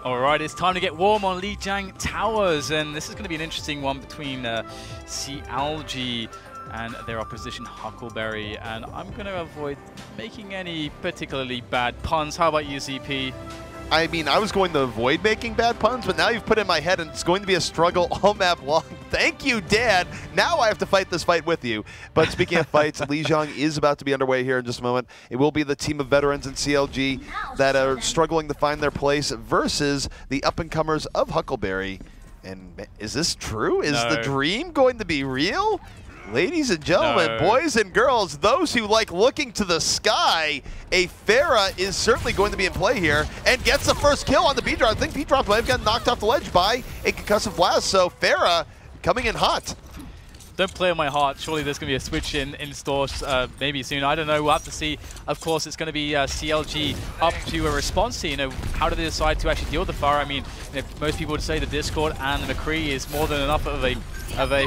Alright, it's time to get warm on Lijiang Towers, and this is going to be an interesting one between ALGAE and their opposition HUCKLEBERRY, and I'm going to avoid making any particularly bad puns. How about you, ZP? I mean, I was going to avoid making bad puns, but now you've put it in my head and it's going to be a struggle all map long. Thank you, Dad. Now I have to fight this fight with you. But speaking of fights, Lijiang is about to be underway here in just a moment. It will be the team of veterans in CLG that are struggling to find their place versus the up-and-comers of HUCKLEBERRY. And is this true? Is the dream going to be real? Ladies and gentlemen, boys and girls, those who like looking to the sky, a Pharah is certainly going to be in play here and gets the first kill on the B-Drop. I think B-Drop might have gotten knocked off the ledge by a concussive blast, so Pharah coming in hot. Don't play on my heart. Surely there's going to be a switch in stores maybe soon. I don't know. We'll have to see. Of course, it's going to be CLG up to a response to, how do they decide to actually deal with the Pharah? I mean, most people would say the Discord and the McCree is more than enough of a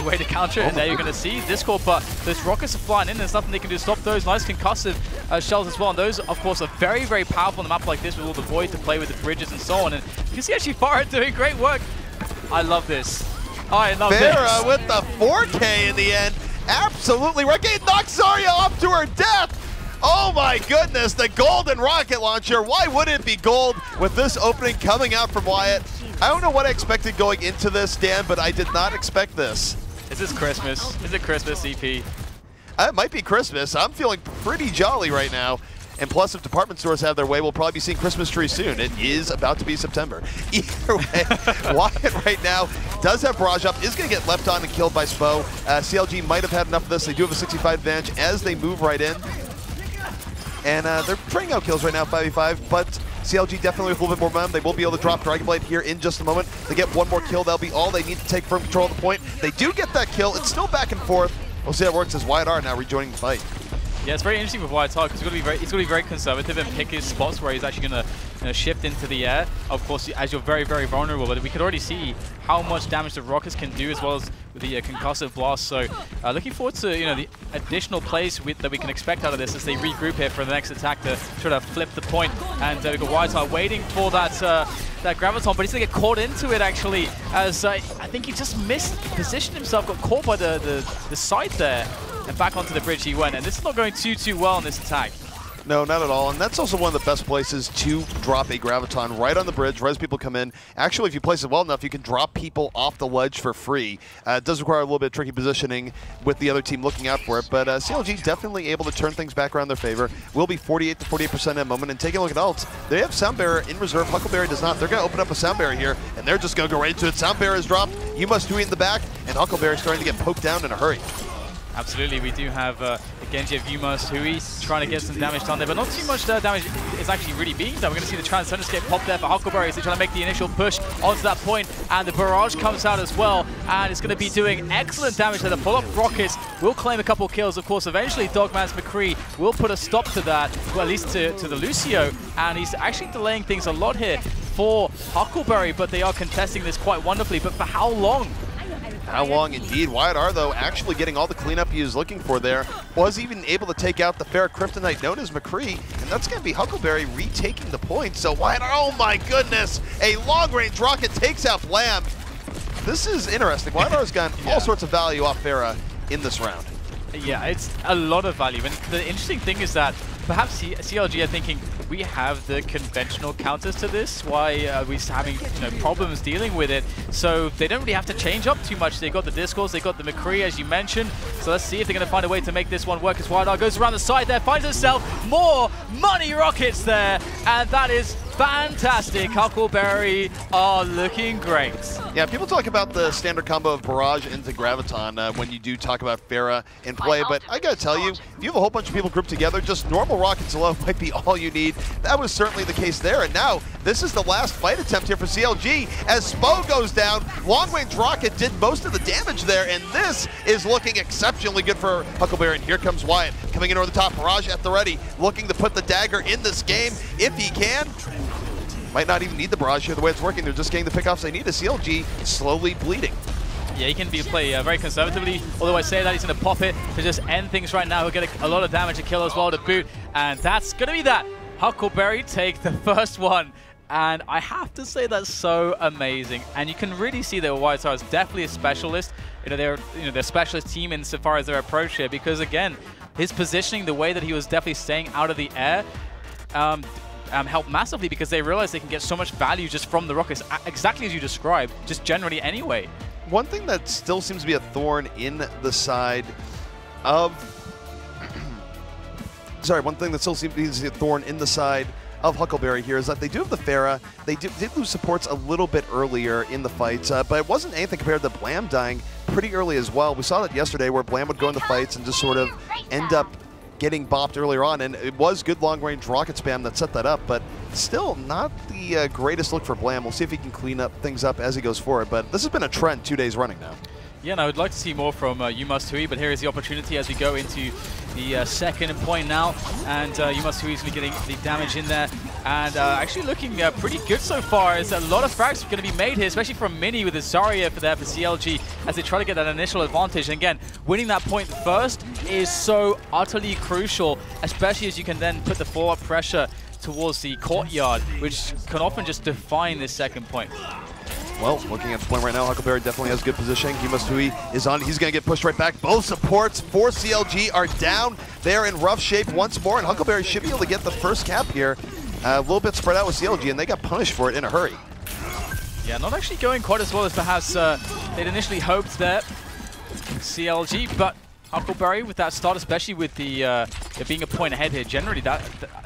way to counter it, and there you're going to see Discord, but those rockets are flying in. There's nothing they can do to stop those. Nice concussive shells as well, and those, of course, are very, very powerful on a map like this with all the void to play with the bridges and so on. And you can see actually Pharah doing great work. I love this. I love Pharah with the 4K in the end. Absolutely right. Knocks Zarya off to her death. Oh my goodness, the golden rocket launcher. Why wouldn't it be gold with this opening coming out from Wyatt? I don't know what I expected going into this, Dan, but I did not expect this. Is this Christmas? Is it Christmas, EP? It might be Christmas. I'm feeling pretty jolly right now. And plus, if department stores have their way, we'll probably be seeing Christmas trees soon. It is about to be September. Either way, Wyatt right now does have barrage up, is going to get left on and killed by Spo. CLG might have had enough of this. They do have a 65 advantage as they move right in. And they're trading out kills right now, 5v5, but CLG definitely with a little bit more momentum. They will be able to drop Dragon Blade here in just a moment. They get one more kill. That'll be all they need to take firm control of the point. They do get that kill. It's still back and forth. We'll see how it works as Wyatt are now rejoining the fight. Yeah, it's very interesting with Wyatt's because he's going to be very conservative and pick his spots where he's actually going to shift into the air. Of course, as you're very, very vulnerable, but we could already see how much damage the rockets can do as well as with the concussive blast. So looking forward to the additional plays that we can expect out of this as they regroup here for the next attack to try to flip the point. And we've got Wyatt waiting for that graviton, but he's going to get caught into it actually, as I think he just mispositioned himself, got caught by the side there. And back onto the bridge he went, and this is not going too well in this attack. No, not at all, and that's also one of the best places to drop a graviton right on the bridge, right as people come in. Actually, if you place it well enough, you can drop people off the ledge for free. It does require a little bit of tricky positioning with the other team looking out for it, but CLG definitely able to turn things back around their favor. Will be 48 to 48% at the moment, and taking a look at ults, they have Sound Bearer in reserve. HUCKLEBERRY does not. They're going to open up a Sound Bearer here, and they're just going to go right into it. Sound Bearer is dropped. You must do it in the back, and HUCKLEBERRY starting to get poked down in a hurry. Absolutely, we do have a Genji of Yumust, Hui trying to get some damage done there, but not too much damage is actually really being done. We're going to see the Transcendence get popped there for HUCKLEBERRY as they try to make the initial push onto that point, and the barrage comes out as well, and it's going to be doing excellent damage there. The pull-up rockets will claim a couple kills. Of course, eventually Dogman's McCree will put a stop to that, well, at least to the Lucio, and he's actually delaying things a lot here for HUCKLEBERRY, but they are contesting this quite wonderfully. But for how long? How long indeed. Wyatt are, though, actually getting all the cleanup he was looking for there. Was even able to take out the Pharah Kryptonite known as McCree, and that's going to be HUCKLEBERRY retaking the point. So Wyatt, oh my goodness, a long-range rocket takes out Blam. This is interesting. Wyatt has gotten all sorts of value off Pharah in this round. Yeah, it's a lot of value, and the interesting thing is that perhaps CLG are thinking we have the conventional counters to this. Why are we having problems dealing with it? So they don't really have to change up too much. They got the Discords, they got the McCree, as you mentioned. So let's see if they're going to find a way to make this one work. As Wyatt goes around the side there, finds himself more money rockets there, and that is fantastic. HUCKLEBERRY are looking great. Yeah, people talk about the standard combo of Barrage into Graviton when you do talk about Pharah in play, but I gotta tell you, if you have a whole bunch of people grouped together, just normal rockets alone might be all you need. That was certainly the case there, and now this is the last fight attempt here for CLG as Spo goes down. Long-range rocket did most of the damage there, and this is looking exceptionally good for HUCKLEBERRY, and here comes Wyatt coming in over the top. Barrage at the ready, looking to put the dagger in this game if he can. Might not even need the barrage here the way it's working. They're just getting the pickoffs they need. A CLG slowly bleeding. Yeah, he can be play very conservatively, although I say that he's going to pop it to just end things right now. He'll get a lot of damage to kill as well to boot, and that's going to be that. HUCKLEBERRY take the first one, And I have to say that's so amazing. And you can really see that YSR is definitely a specialist. They're a specialist team insofar as their approach here, because again, his positioning, the way that he was definitely staying out of the air, helped massively, because they realized they can get so much value just from the rockets, exactly as you described, just generally anyway. One thing that still seems to be a thorn in the side of one thing that still seems to be a thorn in the side of Huckleberry here is that they do have the Pharah. They did lose supports a little bit earlier in the fights, but it wasn't anything compared to Blam dying pretty early as well. We saw that yesterday where Blam would go in the fights and just sort of end up getting bopped earlier on, and it was good long-range rocket spam that set that up, but still not the greatest look for Blam. We'll see if he can clean up things up as he goes forward, but this has been a trend 2 days running now. Yeah, and I would like to see more from Yumasui, but here is the opportunity as we go into the second point now, and Yumasui is getting the damage in there, and actually looking pretty good so far. There's a lot of frags going to be made here, especially from Mini with the Zarya for CLG as they try to get that initial advantage. And again, winning that point first is so utterly crucial, especially as you can then put the forward pressure towards the courtyard, which can often just define this second point. Well, looking at the point right now, Huckleberry definitely has good positioning. Yumasui is on. He's going to get pushed right back. Both supports for CLG are down. They're in rough shape once more, and Huckleberry should be able to get the first cap here. A little bit spread out with CLG, and they got punished for it in a hurry. Yeah, not actually going quite as well as perhaps they'd initially hoped there, CLG, but Huckleberry with that start, especially with the being a point ahead here, generally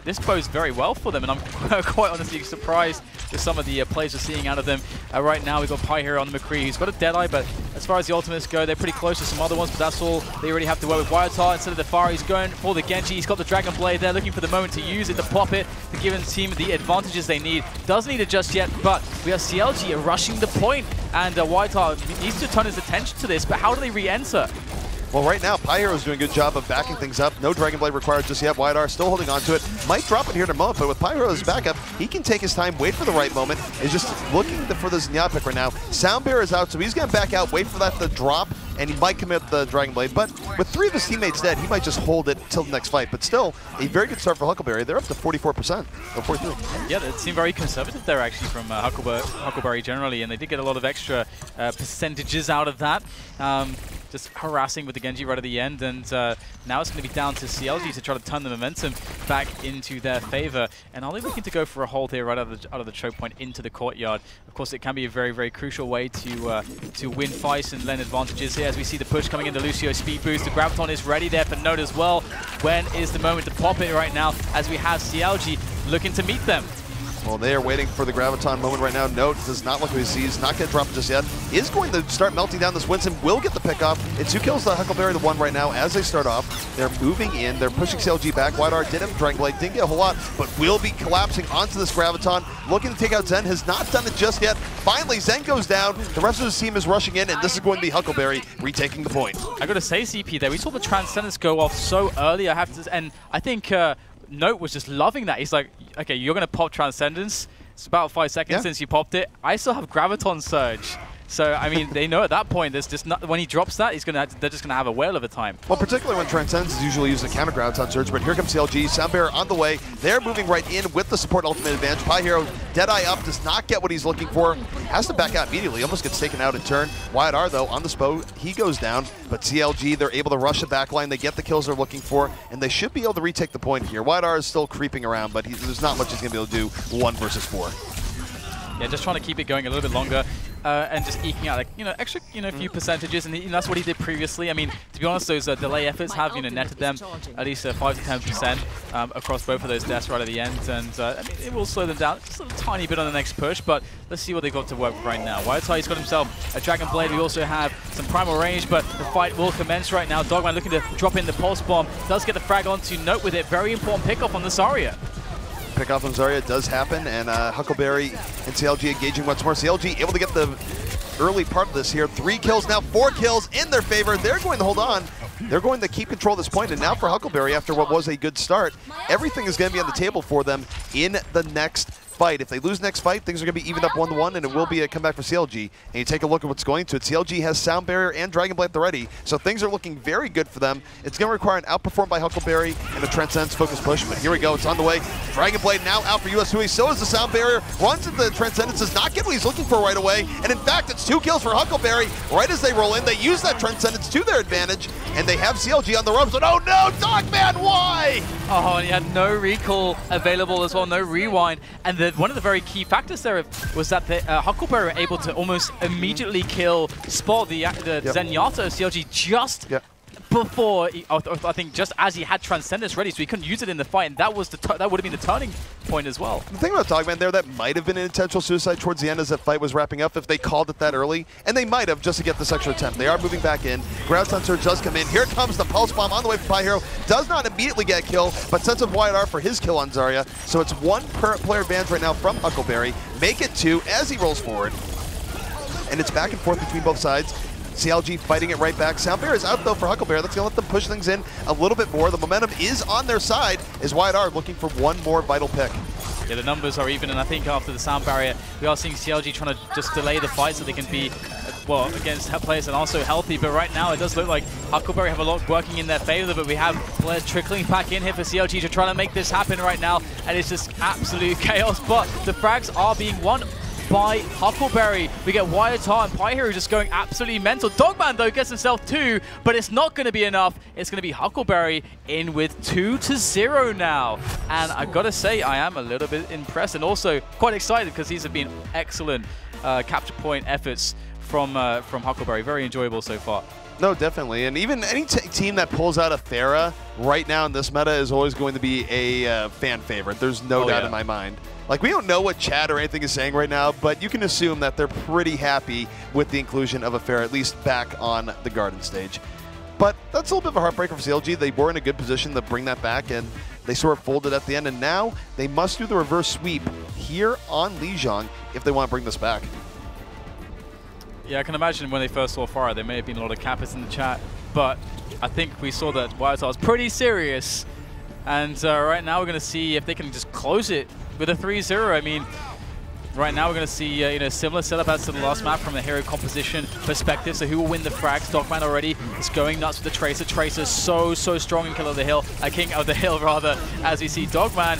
this bodes very well for them, and I'm quite honestly surprised with some of the plays we're seeing out of them. Right now we've got Pi here on the McCree, who's got a Deadeye, but as far as the ultimates go, they're pretty close to some other ones, but that's all they already have to work with. Wyatt instead of the Pharah, he's going for the Genji. He's got the Dragon Blade there, looking for the moment to use it, to pop it, to give his team the advantages they need. Doesn't need it just yet, but we have CLG rushing the point, and Wyatt needs to turn his attention to this, but how do they re-enter? Well, right now, Pyro's doing a good job of backing things up. No Dragon Blade required just yet. YR still holding on to it. Might drop it here in a moment, but with Pyro's backup, he can take his time, wait for the right moment. Is just looking for the Zenyatta pick right now. Soundbearer is out, so he's going to back out, wait for that to drop, and he might commit the Dragon Blade. But with 3 of his teammates dead, he might just hold it till the next fight. But still, a very good start for Huckleberry. They're up to 44%, or 43. Yeah, it seemed very conservative there, actually, from Huckleberry generally, and they did get a lot of extra percentages out of that. Just harassing with the Genji right at the end, and now it's going to be down to CLG to try to turn the momentum back into their favor. And are they looking to go for a hold here right out of the choke point into the courtyard? Of course, it can be a very, very crucial way to win fights and lend advantages here. As we see the push coming into Lucio, speed boost. The Graviton is ready there for Note as well. When is the moment to pop it right now, as we have CLG looking to meet them? Well, they are waiting for the Graviton moment right now. Note does not look what he sees, not going to drop just yet. Is going to start melting down this Winston, will get the pick off. It's 2 kills to Huckleberry to 1 right now as they start off. They're moving in, they're pushing CLG back. YR did have Dragon Blade, didn't get a whole lot, but will be collapsing onto this Graviton. Looking to take out Zen, has not done it just yet. Finally, Zen goes down. The rest of his team is rushing in, and this is going to be Huckleberry retaking the point. I got to say, CP there, we saw the Transcendence go off so early. And I think Note was just loving that. He's like, okay, you're going to pop Transcendence. It's about 5 seconds since you popped it. I still have Graviton Surge. So, I mean, they know at that point, there's just not, when he drops that, they're just going to have a whale of a time. Well, particularly when Transcendence is usually used to counter Graviton Surge, but here comes CLG. Soundbearer on the way. They're moving right in with the support ultimate advantage. Pi Hero, Deadeye up, does not get what he's looking for. Has to back out immediately, almost gets taken out in turn. Wyatt though, on the SPO, he goes down. But CLG, they're able to rush the backline. They get the kills they're looking for, and they should be able to retake the point here. Wyatt is still creeping around, but there's not much he's going to be able to do 1 versus 4. Yeah, just trying to keep it going a little bit longer and just eking out, like, extra, few percentages, and that's what he did previously. I mean, to be honest, those delay efforts have, netted them at least 5 to 10% across both of those deaths right at the end, and I mean, it will slow them down just a tiny bit on the next push, but let's see what they've got to work with right now. Wyatt's got himself a Dragon Blade. We also have some primal range, but the fight will commence right now. Dogman looking to drop in the Pulse Bomb, does get the frag onto Note with it. Very important pickoff on the Zarya. Pick off on Zarya does happen, and Huckleberry and CLG engaging once more. CLG able to get the early part of this here. 3 kills now, 4 kills in their favor. They're going to hold on. They're going to keep control of this point, and now for Huckleberry, after what was a good start, everything is going to be on the table for them in the next fight. If they lose next fight, things are going to be evened up 1-1, and it will be a comeback for CLG. And you take a look at what's going to it. CLG has Sound Barrier and Dragon Blade at the ready, so things are looking very good for them. It's going to require an outperform by Huckleberry and a Transcendence focus push, but here we go. It's on the way. Dragon Blade now out for US Hui. So is the Sound Barrier. Runs into the Transcendence, does not get what he's looking for right away. And in fact, it's 2 kills for Huckleberry. Right as they roll in, they use that Transcendence to their advantage, and they have CLG on the ropes. But oh no, Dogman, why? Oh, and he had no recall available as well, no rewind. And one of the very key factors there was that the Huckleberry were able to almost immediately kill Spot, the Zenyatta of CLG, just before, I think just as he had Transcendence ready, so he couldn't use it in the fight, and that would have been the turning point as well. The thing about Dogman there, that might have been an intentional suicide towards the end as that fight was wrapping up if they called it that early, and they might have just to get this extra attempt. They are moving back in. Ground Sensor does come in. Here comes the Pulse Bomb on the way from Pi Hero. Does not immediately get a kill, but Sense of Wyatt R for his kill on Zarya. So it's 1 per player advantage right now from Huckleberry. Make it 2 as he rolls forward. And it's back and forth between both sides. CLG fighting it right back. Sound Barrier is out though for Huckleberry. That's going to let them push things in a little bit more. The momentum is on their side as Wyatt R looking for 1 more vital pick. Yeah, the numbers are even, and I think after the Sound Barrier, we are seeing CLG trying to just delay the fight so they can be, well, against players and also healthy. But right now, it does look like Huckleberry have a lot working in their favor, but we have players trickling back in here for CLG to try to make this happen right now, and it's just absolute chaos. But the frags are being won by Huckleberry. We get Wyatt R and Pi Hero just going absolutely mental. Dogman, though, gets himself 2, but it's not going to be enough. It's going to be Huckleberry in with 2-0 now. And I've got to say, I am a little bit impressed and also quite excited because these have been excellent capture point efforts from Huckleberry. Very enjoyable so far. No, definitely. And even any team that pulls out a Thera right now in this meta is always going to be a fan favorite. There's no doubt in my mind. Like, we don't know what chat or anything is saying right now, but you can assume that they're pretty happy with the inclusion of a Thera, at least back on the Garden stage. But that's a little bit of a heartbreaker for CLG. They were in a good position to bring that back, and they sort of folded at the end, and now they must do the reverse sweep here on Lijiang if they want to bring this back. Yeah, I can imagine when they first saw Fire, there may have been a lot of cappers in the chat, but I think we saw that Wyatt R was pretty serious. And right now we're going to see if they can just close it with a 3-0. I mean, right now we're going to see similar setup as to the last map from a hero composition perspective. So who will win the frags? Dogman already is going nuts with the Tracer. Tracer's so strong in King of the Hill rather, as we see Dogman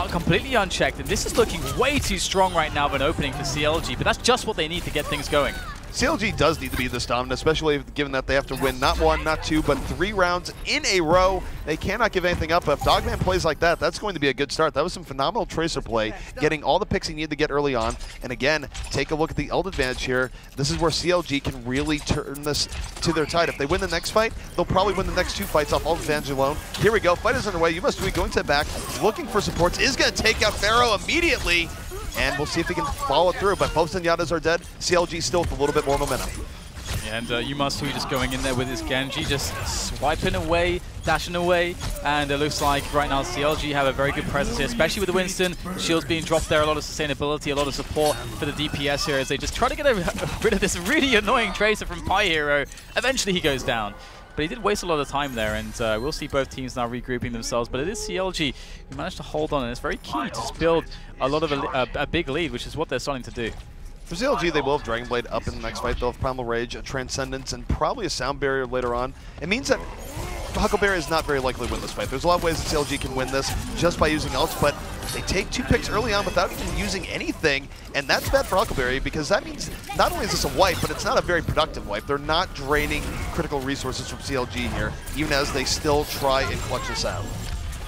completely unchecked. And this is looking way too strong right now of an opening for CLG, but that's just what they need to get things going. CLG does need to be this dominant, especially given that they have to win not 1, not 2, but 3 rounds in a row. They cannot give anything up. If Dogman plays like that, that's going to be a good start. That was some phenomenal Tracer play, getting all the picks he needed to get early on. And again, take a look at the ult advantage here. This is where CLG can really turn this to their tide. If they win the next fight, they'll probably win the next 2 fights off ult advantage alone. Here we go. Fight is underway. You must be going to the back, looking for supports. Is going to take out Pharaoh immediately. And we'll see if he can follow through. But both Zenyatas are dead. CLG still with a little bit more momentum. And Yumasui just going in there with his Genji, just swiping away, dashing away. And it looks like right now CLG have a very good presence here, especially with the Winston. Shields being dropped there, a lot of sustainability, a lot of support for the DPS here as they just try to get rid of this really annoying Tracer from Pi Hero. Eventually he goes down. But he did waste a lot of time there, and we'll see both teams now regrouping themselves. But it is CLG who managed to hold on, and it's very key to just build a lot of a big lead, which is what they're starting to do. For CLG, they will have Dragon Blade up in the next fight. They'll have Primal Rage, a Transcendence, and probably a Sound Barrier later on. It means that Huckleberry is not very likely to win this fight. There's a lot of ways that CLG can win this just by using ults, but they take 2 picks early on without even using anything, and that's bad for Huckleberry because that means not only is this a wipe, but it's not a very productive wipe. They're not draining critical resources from CLG here, even as they still try and clutch this out.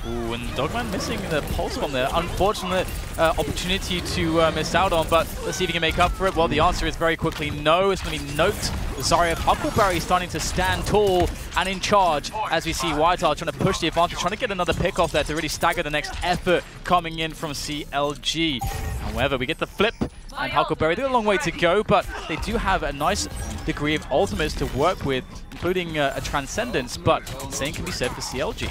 Ooh, and Dogman missing the pulse bomb there. Unfortunate opportunity to miss out on, but let's see if he can make up for it. Well, the answer is very quickly no. It's going to be note. Zarya Huckleberry starting to stand tall and in charge as we see Wyatt R trying to push the advantage, trying to get another pick off there to really stagger the next effort coming in from CLG. However, we get the flip, and Huckleberry, they've got a long way to go, but they do have a nice degree of ultimates to work with, including a Transcendence, but the same can be said for CLG.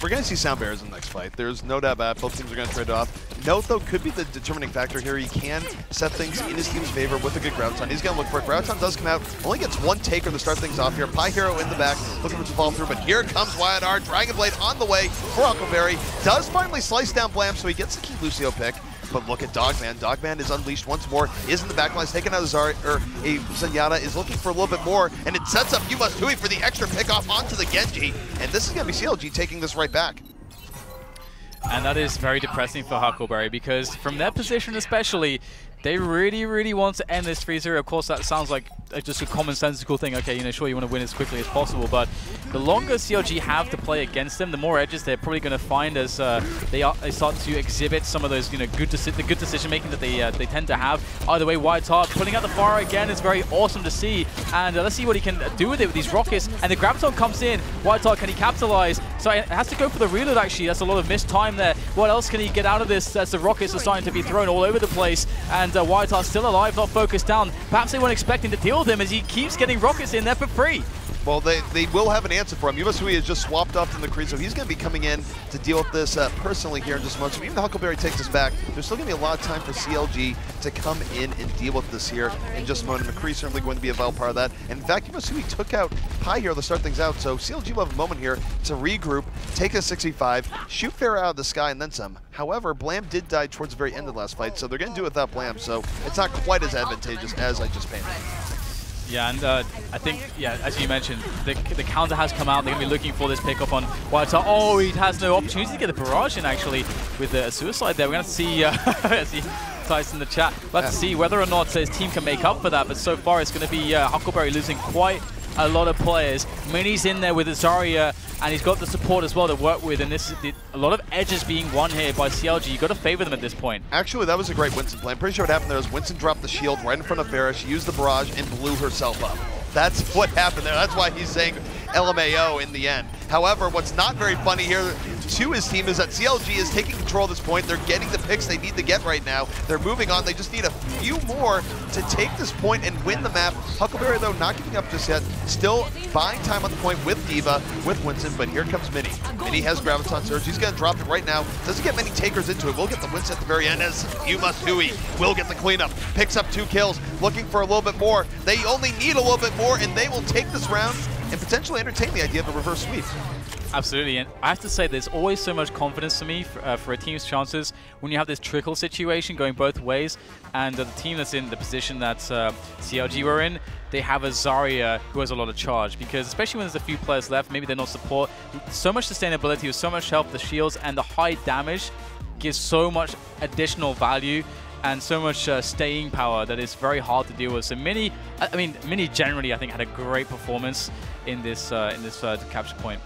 We're going to see Sound Barriers in the next fight. There's no doubt about it. Both teams are going to trade it off. Note, though, could be the determining factor here. He can set things in his team's favor with a good Groudon. He's going to look for it. Groudon does come out. Only gets 1 taker to start things off here. Pi Hero in the back, looking for some follow through, but here comes Wyatt R. Dragon Blade on the way for Huckleberry. Does finally slice down Blam, so he gets the key Lucio pick. But look at Dogman. Dogman is unleashed once more, is in the back line, taking out a Zenyatta, is looking for a little bit more, and it sets up Hui for the extra pickoff onto the Genji. And this is going to be CLG taking this right back. And that is very depressing for Huckleberry, because from their position especially, they really, really want to end this 3-0. Of course, that sounds like just a commonsensical thing. Okay, you know, sure, you want to win as quickly as possible, but the longer CLG have to play against them, the more edges they're probably going to find as they start to exhibit some of those, you know, good decision making that they tend to have. Either way, WildTart putting out the fire again is very awesome to see, and let's see what he can do with it with these rockets. And the Graviton comes in. WildTart, can he capitalize? So it has to go for the reload. Actually, that's a lot of missed time there. What else can he get out of this as the rockets are starting to be thrown all over the place? And WildTar's still alive, not focused down. Perhaps they weren't expecting to deal with him as he keeps getting rockets in there for free. Well, they will have an answer for him. Hui is just swapped off from the crease, so he's going to be coming in to deal with this personally here in just a moment. So even though Huckleberry takes us back, there's still going to be a lot of time for CLG to come in and deal with this here in just a moment. McCree certainly going to be a vital part of that. And in fact, Hui took out Pi here to start things out, so CLG will have a moment here to regroup, take a 6v5, shoot Fair out of the sky, and then some. However, Blam did die towards the very end of the last fight, so they're going to do it without Blam, so it's not quite as advantageous as I just painted. Yeah, and I think, yeah, as you mentioned, the counter has come out. They're going to be looking for this pickup on WildTart. Oh, he has no opportunity to get the barrage in, actually, with a suicide there. We're going to see, as he types in the chat, we'll have to see whether or not his team can make up for that. But so far, it's going to be Huckleberry losing quite a lot of players. Mini's in there with Zarya, and he's got the support as well to work with, and this is a lot of edges being won here by CLG. You've got to favor them at this point. Actually, that was a great Winston play. I'm pretty sure what happened there is Winston dropped the shield right in front of Farah. She used the barrage and blew herself up. That's what happened there. That's why he's saying LMAO in the end. However, what's not very funny here to his team is that CLG is taking control at this point. They're getting the picks they need to get right now. They're moving on. They just need a few more to take this point and win the map. Huckleberry, though, not giving up just yet. Still buying time on the point with D.Va, with Winston, but here comes Mini. Mini has Graviton Surge. He's going to drop it right now. Doesn't get many takers into it. We'll get the Winston at the very end as Hui will get the cleanup. Picks up 2 kills, looking for a little bit more. They only need a little bit more, and they will take this round and potentially entertain the idea of a reverse sweep. Absolutely, and I have to say there's always so much confidence to me for a team's chances when you have this trickle situation going both ways, and the team that's in the position that CLG were in, they have a Zarya who has a lot of charge, because especially when there's a few players left, maybe they're not support, so much sustainability with so much health, the shields, and the high damage gives so much additional value and so much staying power that is very hard to deal with. So Mini generally I think had a great performance in this capture point.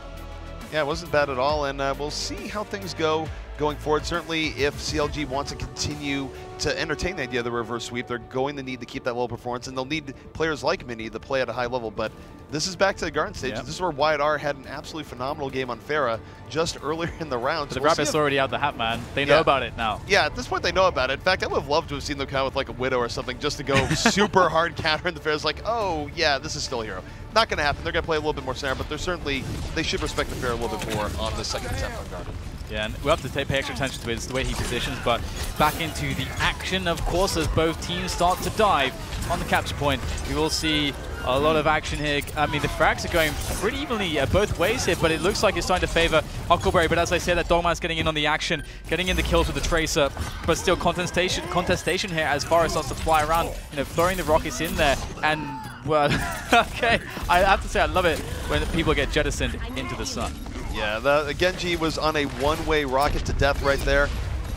Yeah, it wasn't bad at all, and we'll see how things go going forward. Certainly, if CLG wants to continue to entertain the idea of the reverse sweep, they're going to need to keep that low performance, and they'll need players like Mini to play at a high level. But this is back to the Garden stage. Yep. This is where YR had an absolutely phenomenal game on Farah just earlier in the round. So the rabbit's already out the hat, man. They know about it now. Yeah, at this point they know about it. In fact, I would have loved to have seen them come out with like a Widow or something just to go super hard counter in the Farah's like, oh yeah, this is still a hero. Not going to happen. They're going to play a little bit more snare, but they should respect the Farah a little bit more on the second attempt on Garden. Yeah, and we'll have to pay extra attention to the way he positions, but back into the action, of course, as both teams start to dive on the capture point. We will see a lot of action here. I mean, the frags are going pretty evenly both ways here, but it looks like it's starting to favor Huckleberry. But as I said, that Dogman's getting in on the action, getting in the kills with the Tracer, but still contestation here as far as starts to fly around, you know, throwing the rockets in there. And, well, okay, I have to say I love it when people get jettisoned into the sun. Yeah, the Genji was on a one-way rocket to death right there,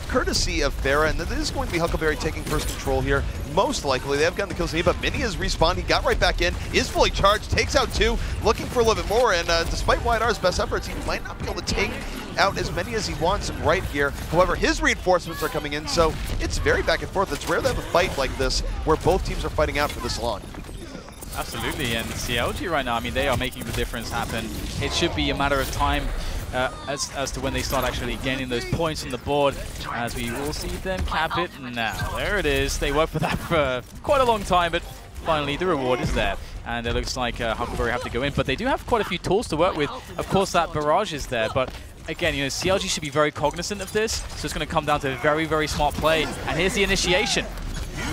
courtesy of Farah, and this is going to be Huckleberry taking first control here. Most likely, they have gotten the kills, but Mini has respawned. He got right back in, is fully charged, takes out 2, looking for a little bit more, and despite YR's best efforts, he might not be able to take out as many as he wants right here. However, his reinforcements are coming in, so it's very back and forth. It's rare to have a fight like this where both teams are fighting out for this long. Absolutely, and CLG right now, I mean, they are making the difference happen. It should be a matter of time as to when they start actually gaining those points on the board, as we will see them cap it now. There it is. They worked for that for quite a long time, but finally the reward is there. And it looks like Huckleberry have to go in, but they do have quite a few tools to work with. Of course, that barrage is there, but again, you know, CLG should be very cognizant of this, so it's going to come down to a very, very smart play. And here's the initiation.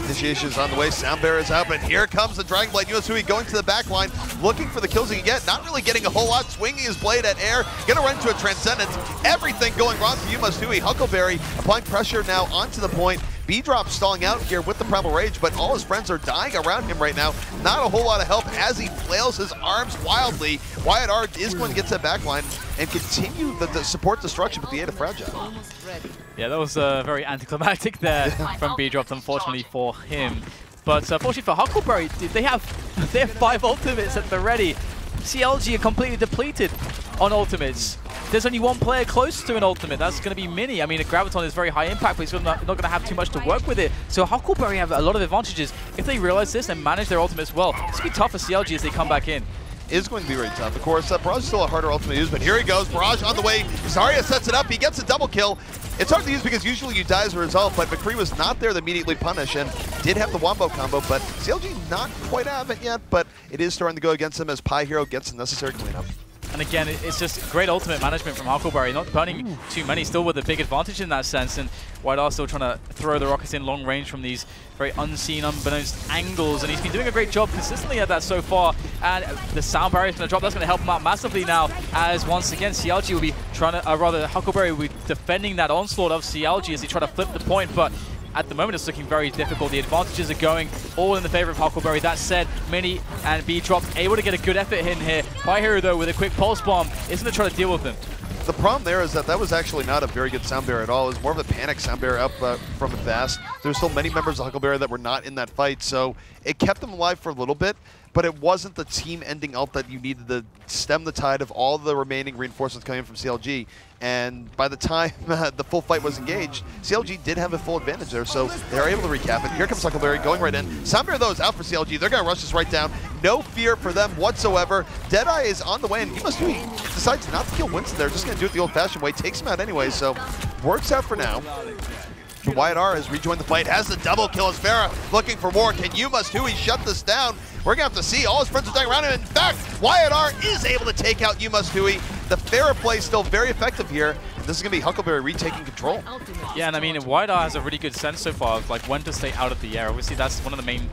Initiation is on the way. Sound Bear is out, but here comes the Dragon Blade. Yumasui going to the back line, looking for the kills he can get. Not really getting a whole lot. Swinging his blade at air. Gonna run into a Transcendence. Everything going wrong for Yumasui. Huckleberry applying pressure now onto the point. B-Drop stalling out here with the Primal Rage, but all his friends are dying around him right now. Not a whole lot of help as he flails his arms wildly. Wyatt R is going to get to that back line and continue the support destruction with the Ada Fragile. Yeah, that was very anticlimactic there from B-Drop, unfortunately for him. But fortunately for Huckleberry, they have 5 ultimates at the ready. CLG are completely depleted on ultimates. There's only one player close to an ultimate. That's going to be Mini. I mean, a Graviton is very high impact, but he's not going to have too much to work with it. So Huckleberry have a lot of advantages. If they realize this and manage their ultimates well, it's going to be tough for CLG as they come back in. Is going to be very tough. Of course, Barrage is still a harder ultimate to use, but here he goes. Barrage on the way. Zarya sets it up. He gets a double kill. It's hard to use because usually you die as a result, but McCree was not there to immediately punish and did have the Wombo combo, but CLG not quite out of it yet, but it is starting to go against him as Pie Hero gets the necessary cleanup. And again, it's just great ultimate management from Huckleberry, not burning too many, still with a big advantage in that sense. And White R still trying to throw the rockets in long range from these very unseen, unbeknownst angles. And he's been doing a great job consistently at that so far. And the sound barrier is going to drop. That's going to help him out massively now, as once again, CLG will be trying to, rather Huckleberry will be defending that onslaught of CLG as he try to flip the point. But at the moment, it's looking very difficult. The advantages are going all in the favor of Huckleberry. That said, Mini and B-Drop able to get a good effort in here. Pie Hero, though, with a quick pulse bomb, is going to try to deal with them. The problem there is that was actually not a very good sound barrier at all. It was more of a panic sound barrier up from the fast. There were still many members of Huckleberry that were not in that fight, so it kept them alive for a little bit, but it wasn't the team-ending ult that you needed to stem the tide of all the remaining reinforcements coming in from CLG. And by the time the full fight was engaged, CLG did have a full advantage there, so they were able to recap it. Here comes Huckleberry going right in. Soundbear, though, is out for CLG. They're going to rush this right down. No fear for them whatsoever. Deadeye is on the way, and Yumasui decides not to kill Winston there. Just going to do it the old-fashioned way. Takes him out anyway, so works out for now. But Wyatt R has rejoined the fight, has the double kill as Farah looking for more. Can Yumasui shut this down? We're going to have to see. All his friends are dying around him. In fact, Wyatt R is able to take out Yumasui. The Farah play is still very effective here. This is going to be Huckleberry retaking control. Yeah, and I mean, Wyatt R has a really good sense so far of like when to stay out of the air. Obviously, that's one of the main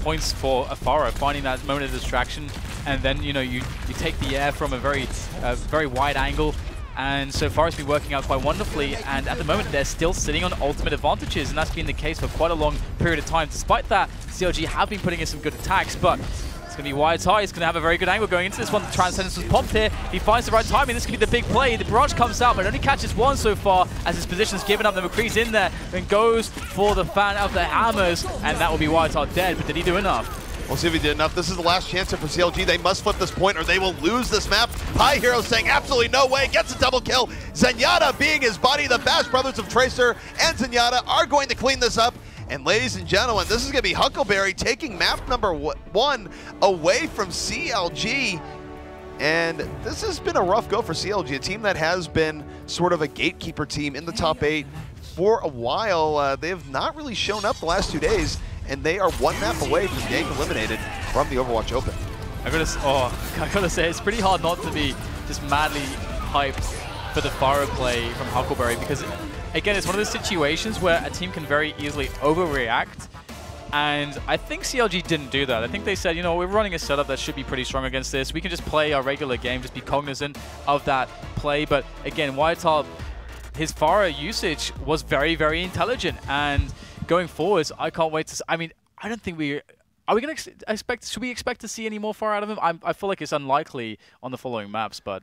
points for Afaro, finding that moment of distraction. And then, you know, you take the air from a very wide angle. And so far it's been working out quite wonderfully, and at the moment they're still sitting on ultimate advantages, and that's been the case for quite a long period of time. Despite that, CLG have been putting in some good attacks, but it's going to be Wyatt R. He's going to have a very good angle going into this one. The Transcendence was popped here. He finds the right timing. This could be the big play. The barrage comes out, but only catches one so far as his position's given up. The McCree's in there and goes for the fan of the hammers, and that will be Wyatt R dead, but did he do enough? We'll see if he did enough. This is the last chance here for CLG. They must flip this point or they will lose this map. Pie Hero saying absolutely no way. Gets a double kill. Zenyatta being his buddy. The Bash brothers of Tracer and Zenyatta are going to clean this up. And ladies and gentlemen, this is going to be Huckleberry taking map number 1 away from CLG. And this has been a rough go for CLG, a team that has been sort of a gatekeeper team in the top 8 for a while. They have not really shown up the last 2 days. And they are 1 map away from getting eliminated from the Overwatch Open. I gotta say, it's pretty hard not to be just madly hyped for the Faro play from Huckleberry, because again, it's one of those situations where a team can very easily overreact. And I think CLG didn't do that. I think they said, you know, we're running a setup that should be pretty strong against this. We can just play our regular game, just be cognizant of that play. But again, Wyatt R, his Faro usage was very, very intelligent. And going forwards, I can't wait to. I mean, I don't think we are we going to expect. Should we expect to see any more far out of him? I feel like it's unlikely on the following maps, but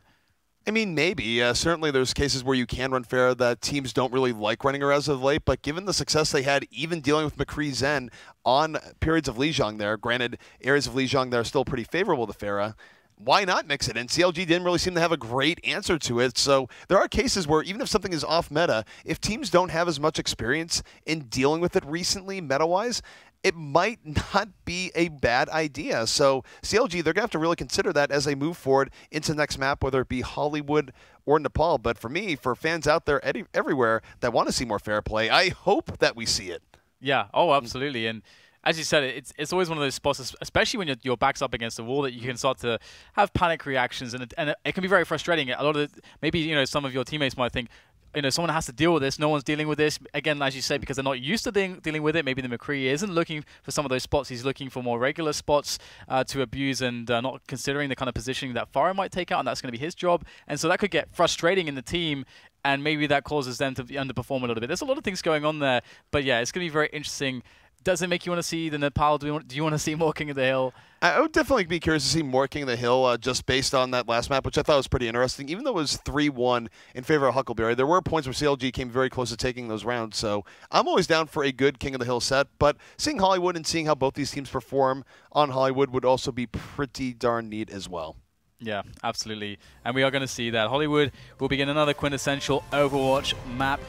I mean, maybe. Certainly, there's cases where you can run Farah that teams don't really like running her as of late. But given the success they had, even dealing with McCree Zen on periods of Lijiang there, granted, areas of Lijiang that are still pretty favorable to Farah. Why not mix it in? CLG didn't really seem to have a great answer to it. So there are cases where even if something is off meta, if teams don't have as much experience in dealing with it recently meta-wise, it might not be a bad idea. So CLG, they're going to have to really consider that as they move forward into the next map, whether it be Hollywood or Nepal. But for me, for fans out there everywhere that want to see more fair play, I hope that we see it. Yeah, oh, absolutely. And as you said, it's always one of those spots, especially when your back's up against the wall, that you can start to have panic reactions, and it can be very frustrating. A lot of maybe, you know, some of your teammates might think, you know, someone has to deal with this. No one's dealing with this. Again, as you say, because they're not used to dealing with it. Maybe the McCree isn't looking for some of those spots. He's looking for more regular spots to abuse and not considering the kind of positioning that Farah might take out, and that's going to be his job. And so that could get frustrating in the team, and maybe that causes them to underperform a little bit. There's a lot of things going on there. But yeah, it's going to be very interesting. Does it make you want to see the Nepal? Do you want to see more King of the Hill? I would definitely be curious to see more King of the Hill just based on that last map, which I thought was pretty interesting. Even though it was 3-1 in favor of Huckleberry, there were points where CLG came very close to taking those rounds. So I'm always down for a good King of the Hill set, but seeing Hollywood and seeing how both these teams perform on Hollywood would also be pretty darn neat as well. Yeah, absolutely. And we are going to see that. Hollywood will begin another quintessential Overwatch map.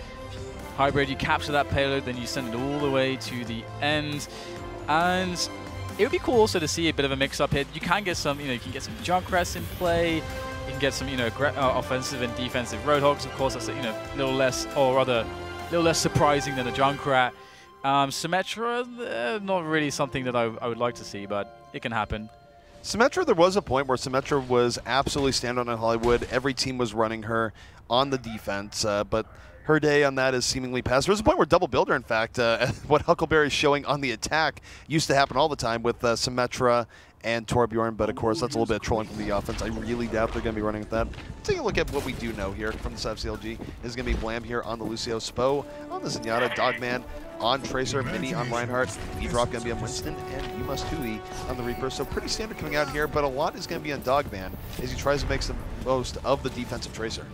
Hybrid, you capture that payload, then you send it all the way to the end. And it would be cool also to see a bit of a mix-up here. You can get some, you can get some Junkrats in play. You can get some, offensive and defensive Roadhogs. Of course, that's a little less, or rather, a little less surprising than a Junkrat. Symmetra, not really something that I would like to see, but it can happen. Symmetra, there was a point where Symmetra was absolutely standout on Hollywood. Every team was running her on the defense, but her day on that is seemingly past. There was a point where Double Builder, in fact, what Huckleberry is showing on the attack used to happen all the time with Symmetra and Torbjorn, but of course that's a little bit of trolling from the offense. I really doubt they're going to be running with that. Taking a look at what we do know here from the side of CLG is going to be Blam here on the Lucio, Spo on the Zenyatta, Dogman on Tracer, Mini on Reinhardt, E-Drop going to be on Winston, and You Must Hui on the Reaper. So pretty standard coming out here, but a lot is going to be on Dogman as he tries to make the most of the defensive Tracer.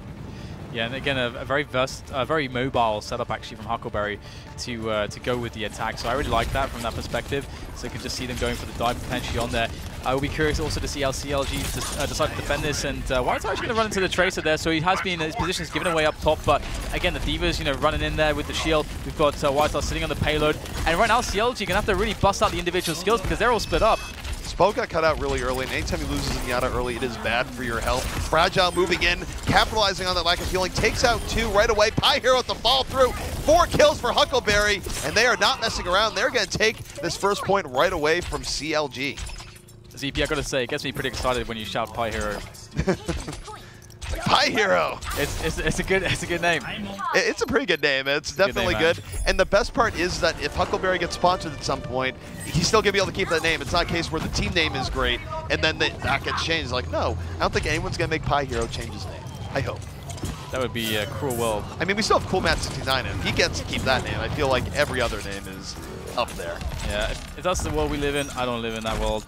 Yeah, and again, a very mobile setup actually from Huckleberry to go with the attack. So I really like that from that perspective. So you can just see them going for the dive potentially on there. I will be curious also to see how CLG decide to defend this. And White's actually going to run into the Tracer there. So he has been, his position is given away up top. But again, the Divas, running in there with the shield. We've got Whitestar sitting on the payload. And right now, CLG are going to have to really bust out the individual skills because they're all split up. Spo got cut out really early, and anytime he loses Zenyatta early, it is bad for your health. Fragile moving in, capitalizing on that lack of healing, takes out 2 right away. Pi Hero to fall through. 4 kills for Huckleberry, and they are not messing around. They're going to take this first point right away from CLG. ZP, I gotta say, it gets me pretty excited when you shout Pi Hero. Pi Hero. It's a good name. It's a pretty good name. It's definitely good. And the best part is that if Huckleberry gets sponsored at some point, he's still going to be able to keep that name. It's not a case where the team name is great and then that gets changed. Like, no, I don't think anyone's going to make Pi Hero change his name. I hope. That would be a cruel world. I mean, we still have CoolMat69, and if he gets to keep that name, I feel like every other name is up there. Yeah, if that's the world we live in, I don't live in that world.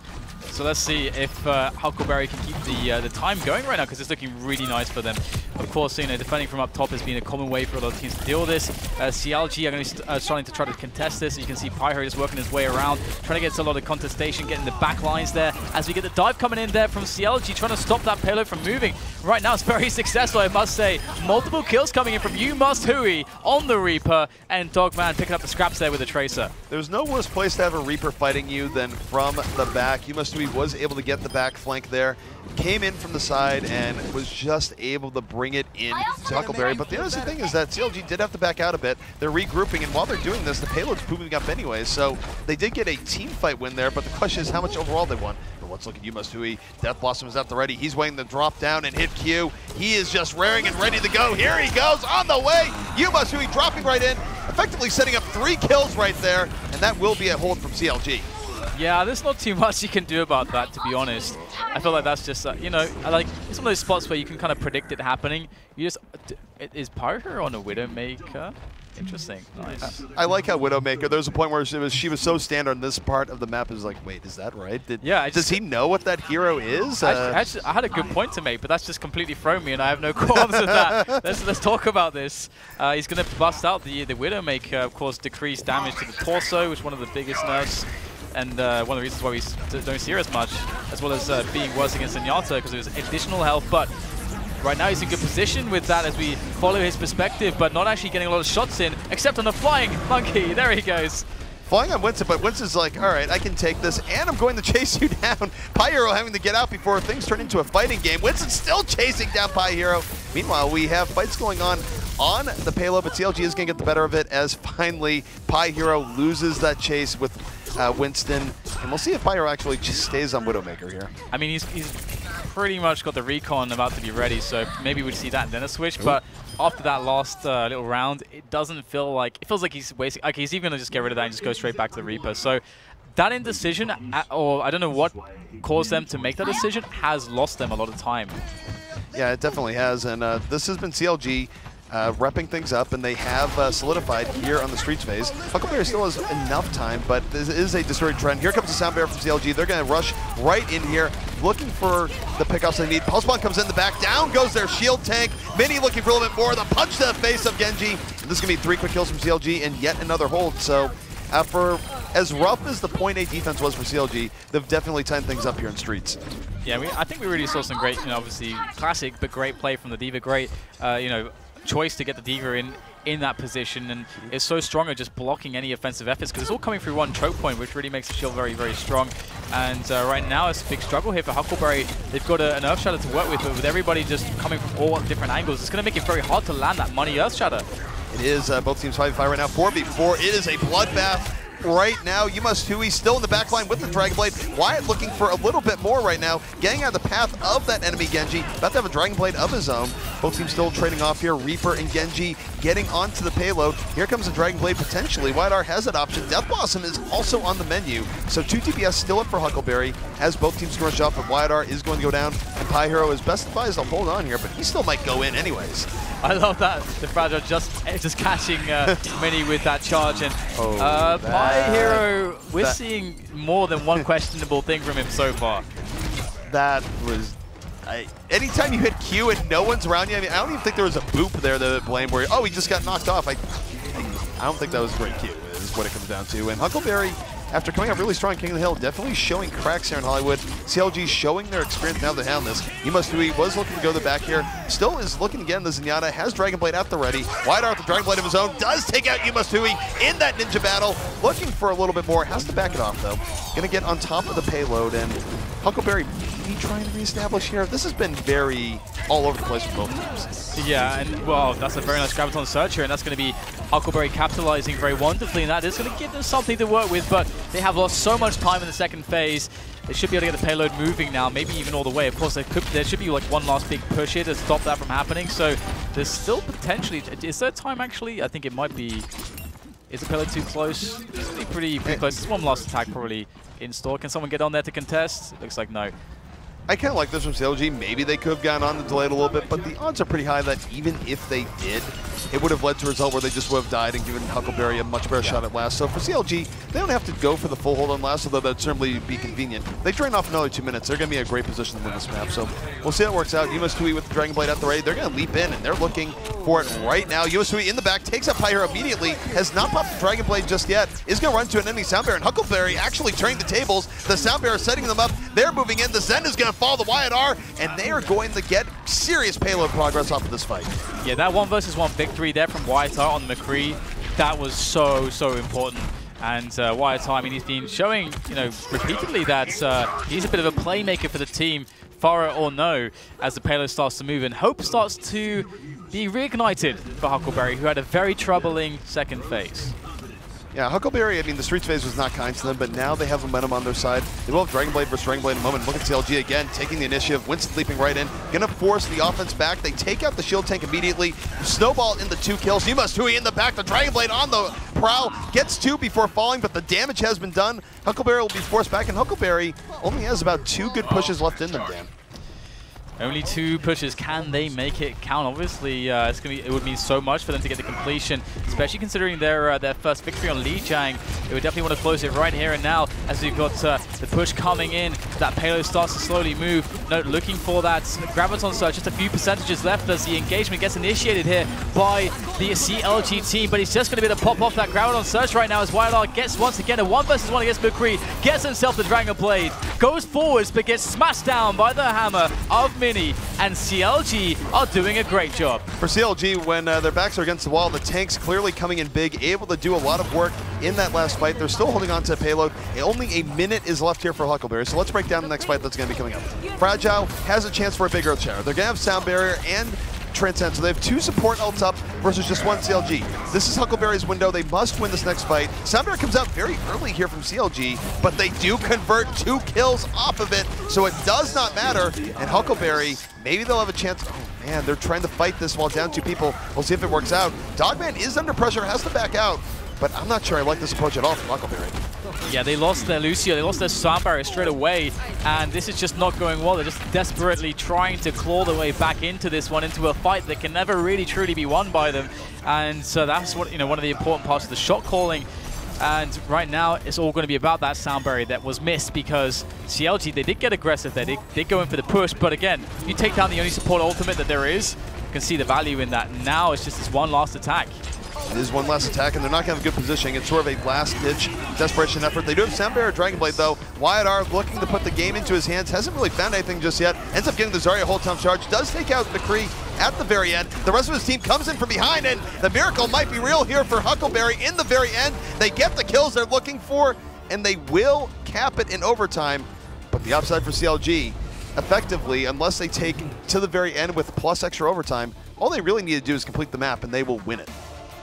So let's see if Huckleberry can keep the time going right now, because it's looking really nice for them. Of course, defending from up top has been a common way for a lot of teams to deal with this. CLG are going to be starting to try to contest this. You can see Pyro just working his way around, trying to get a lot of contestation, getting the back lines there. As we get the dive coming in there from CLG, trying to stop that payload from moving. Right now, it's very successful, I must say. Multiple kills coming in from You Must Hui on the Reaper, and Dogman picking up the scraps there with the Tracer. There's no worse place to have a Reaper fighting you than from the back. You Must Hui was able to get the back flank there, came in from the side and was just able to bring it in to Huckleberry. But the other thing is that CLG did have to back out a bit. They're regrouping, and while they're doing this, the payload's moving up anyway. So they did get a team fight win there, but the question is how much overall they won. But let's look at You Must Hui. Death Blossom is at the ready. He's waiting to drop down and hit Q. He is just raring and ready to go. Here he goes on the way. You Must Hui dropping right in, effectively setting up 3 kills right there, and that will be a hold from CLG. Yeah, there's not too much you can do about that, to be honest. I feel like that's just, it's one of those spots where you can kind of predict it happening. You just, is Pyro on a Widowmaker? Interesting, nice. I like how Widowmaker, there was a point where she was so standard on this part of the map, it was like, wait, is that right? Does he know what that hero is? I had a good point to make, but that's just completely thrown me, and I have no qualms with that. Let's talk about this. He's going to bust out the Widowmaker, of course, decrease damage to the torso, which is one of the biggest nerfs. And one of the reasons why we don't see her as much, as well as being worse against Zenyatta, because there's additional health. But right now he's in good position with that as we follow his perspective, but not actually getting a lot of shots in, except on the flying monkey. There he goes. Flying on Winston, but Winston's like, all right, I can take this, and I'm going to chase you down. Pi Hero having to get out before things turn into a fighting game. Winston's still chasing down Pi Hero. Meanwhile, we have fights going on the payload, but CLG is going to get the better of it as finally Pi Hero loses that chase with Winston. And we'll see if Pi Hero actually just stays on Widowmaker here. I mean, he's pretty much got the recon about to be ready, so maybe we'd see that and then a switch. But after that last little round, it doesn't feel like, it feels like he's wasting, okay, he's even going to just get rid of that and just go straight back to the Reaper. So that indecision, or I don't know what caused them to make that decision, has lost them a lot of time. Yeah, it definitely has, and this has been CLG repping things up, and they have solidified here on the Streets phase. HUCKLEBERRY still has enough time, but this is a distorted trend. Here comes the Sound Bear from CLG. They're going to rush right in here, looking for the pickups they need. Pulse Bomb comes in the back. Down goes their shield tank. Mini looking for a little bit more. The punch to the face of Genji. And this is going to be 3 quick kills from CLG and yet another hold. So for as rough as the .8 defense was for CLG, they've definitely tightened things up here in Streets. Yeah, I think we really saw some great, obviously classic, but great play from the D.Va. Great, choice to get the D.Va in that position, and it's so strong at just blocking any offensive efforts because it's all coming through one choke point, which really makes the shield very, very strong. And right now it's a big struggle here for HUCKLEBERRY. They've got an Earth Shatter to work with, but with everybody just coming from all different angles, it's going to make it very hard to land that money Earth Shatter. It is both teams 5v5 right now, 4v4. It is a bloodbath right now. Hui still in the back line with the Dragon Blade. Wyatt looking for a little bit more right now, getting out of the path of that enemy Genji. About to have a Dragon Blade of his own. Both teams still trading off here. Reaper and Genji getting onto the payload. Here comes the Dragon Blade potentially. WyattR has that option. Death Blossom is also on the menu. So 2 TPS still up for HUCKLEBERRY as both teams rush up, but WyattR is going to go down, and Pyhero is best advised to hold on here, but he still might go in anyways. I love that. The Fragile just catching Mini with that charge, and Pyhero, we're seeing more than one questionable thing from him so far. That was... anytime you hit Q and no one's around you, I mean, I don't even think there was a boop there to blame where, oh, he just got knocked off. I don't think that was a great Q, is what it comes down to. And HUCKLEBERRY, after coming out really strong King of the Hill, definitely showing cracks here in Hollywood. CLG showing their experience now they have this. Hui was looking to go the back here. Still is looking again. The Zenyatta has Dragon Blade at the ready. WyattR with the Dragon Blade of his own. Does take out Hui in that ninja battle. Looking for a little bit more. Has to back it off though. Going to get on top of the payload, and HUCKLEBERRY maybe trying to reestablish here. This has been very all over the place for both teams. Yeah, and well, that's a very nice Graviton Search here, and that's going to be HUCKLEBERRY capitalizing very wonderfully, and that is going to give them something to work with, but they have lost so much time in the second phase. They should be able to get the payload moving now, maybe even all the way. Of course, there should be like one last big push here to stop that from happening, so there's still potentially... Is there time actually? I think it might be... Is the payload too close? It's pretty close. There's one last attack probably in store. Can someone get on there to contest? Looks like no. I kind of like this from CLG. Maybe they could have gone on the delayed a little bit, but the odds are pretty high that even if they did, it would have led to a result where they just would have died and given HUCKLEBERRY a much better shot at last. So for CLG, they don't have to go for the full hold on last, although that would certainly be convenient. They drain off another 2 minutes. They're going to be in a great position to win this map. So we'll see how it works out. Hui with the Dragon Blade at the ready. They're going to leap in, and they're looking for it right now. Hui in the back, takes out Pyhero immediately, has not popped the Dragon Blade just yet, is going to run to an enemy Sound Bear, and HUCKLEBERRY actually turning the tables. The Sound Bear is setting them up. They're moving in. The Zen is going to follow the WyattR, and they are going to get serious payload progress off of this fight. Yeah, that 1v1 victory there from WyattR on the McCree, that was so important. And WyattR, I mean, he's been showing, repeatedly that he's a bit of a playmaker for the team, Farah or no, as the payload starts to move, and hope starts to be reignited for HUCKLEBERRY, who had a very troubling second phase. Yeah, HUCKLEBERRY, I mean, the Streets phase was not kind to them, but now they have momentum on their side. They will have Dragon Blade versus Dragon Blade in a moment. Look at CLG again, taking the initiative. Winston leaping right in, gonna force the offense back. They take out the shield tank immediately. Snowball in the 2 kills. Hui in the back. The Dragon Blade on the prowl. Gets 2 before falling, but the damage has been done. HUCKLEBERRY will be forced back, and HUCKLEBERRY only has about 2 good pushes left in them, Dan. Only 2 pushes. Can they make it count? Obviously, it would mean so much for them to get the completion, especially considering their first victory on Lijiang. They would definitely want to close it right here and now, as we've got the push coming in. That payload starts to slowly move. No, looking for that Graviton Search. Just a few percentages left as the engagement gets initiated here by the CLG team, but he's just going to be able to pop off that Graviton Search right now as WyattR gets once again a 1v1 against McCree, gets himself the Dragon Blade, goes forwards but gets smashed down by the hammer of Mini, and CLG are doing a great job. For CLG, when their backs are against the wall, the tank's clearly coming in big, able to do a lot of work in that last fight. They're still holding on to a payload. Only a minute is left here for HUCKLEBERRY, so let's break down the next fight that's going to be coming up. Fragile has a chance for a big Earth Shatter. They're going to have Sound Barrier and Transcend, so they have 2 support ults up versus just 1 CLG. This is HUCKLEBERRY's window. They must win this next fight. Sound Barrier comes out very early here from CLG, but they do convert 2 kills off of it, so it does not matter. And HUCKLEBERRY, maybe they'll have a chance. Oh Man, they're trying to fight this while down 2 people. We'll see if it works out. Dogman is under pressure, has to back out. But I'm not sure I like this approach at all from HUCKLEBERRY. Yeah, they lost their Lucio, they lost their sound barrier straight away, and this is just not going well. They're just desperately trying to claw their way back into this one, into a fight that can never really truly be won by them. And so that's what, one of the important parts of the shot calling. And right now, it's all going to be about that sound barrier that was missed, because CLG, they did get aggressive there. They did go in for the push, but again, if you take down the only support ultimate that there is, you can see the value in that. Now it's just this one last attack. It is one last attack, and they're not going to have good positioning. It's sort of a last-ditch desperation effort. They do have Sound Barrier Dragon Blade, though. Wyatt R looking to put the game into his hands. Hasn't really found anything just yet. Ends up getting the Zarya hold time charge. Does take out McCree at the very end. The rest of his team comes in from behind, and the miracle might be real here for HUCKLEBERRY in the very end. They get the kills they're looking for, and they will cap it in overtime. But the upside for CLG, effectively, unless they take to the very end with plus extra overtime, all they really need to do is complete the map, and they will win it.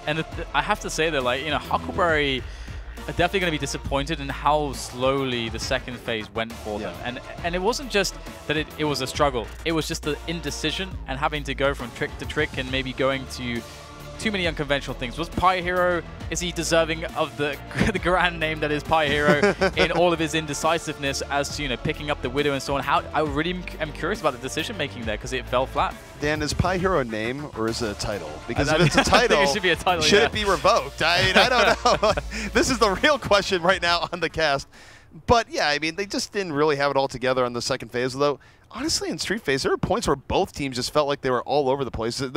And I have to say that, HUCKLEBERRY are definitely going to be disappointed in how slowly the second phase went for them. And it wasn't just that it was a struggle. It was just the indecision and having to go from trick to trick and maybe going to too many unconventional things. Was Pyhero, is he deserving of the grand name that is Pyhero in all of his indecisiveness as to, picking up the Widow and so on? I really am curious about the decision making there, because it fell flat. Dan, is Pyhero a name or is it a title? Because if it's a title, it should be a title, should it be revoked? I don't know. This is the real question right now on the cast. But yeah, I mean, they just didn't really have it all together on the second phase, though. Honestly, in Street Phase, there were points where both teams just felt like they were all over the place. It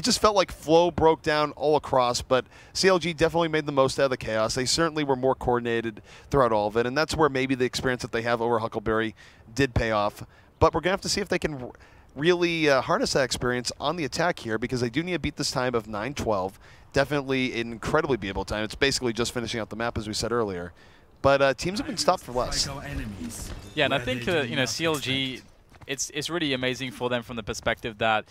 just felt like flow broke down all across, but CLG definitely made the most out of the chaos. They certainly were more coordinated throughout all of it, and that's where maybe the experience that they have over HUCKLEBERRY did pay off. But we're going to have to see if they can really harness that experience on the attack here, because they do need to beat this time of 9-12. Definitely an incredibly beatable time. It's basically just finishing out the map, as we said earlier. But teams have been stopped for less. Yeah, and I think, CLG, it's really amazing for them from the perspective that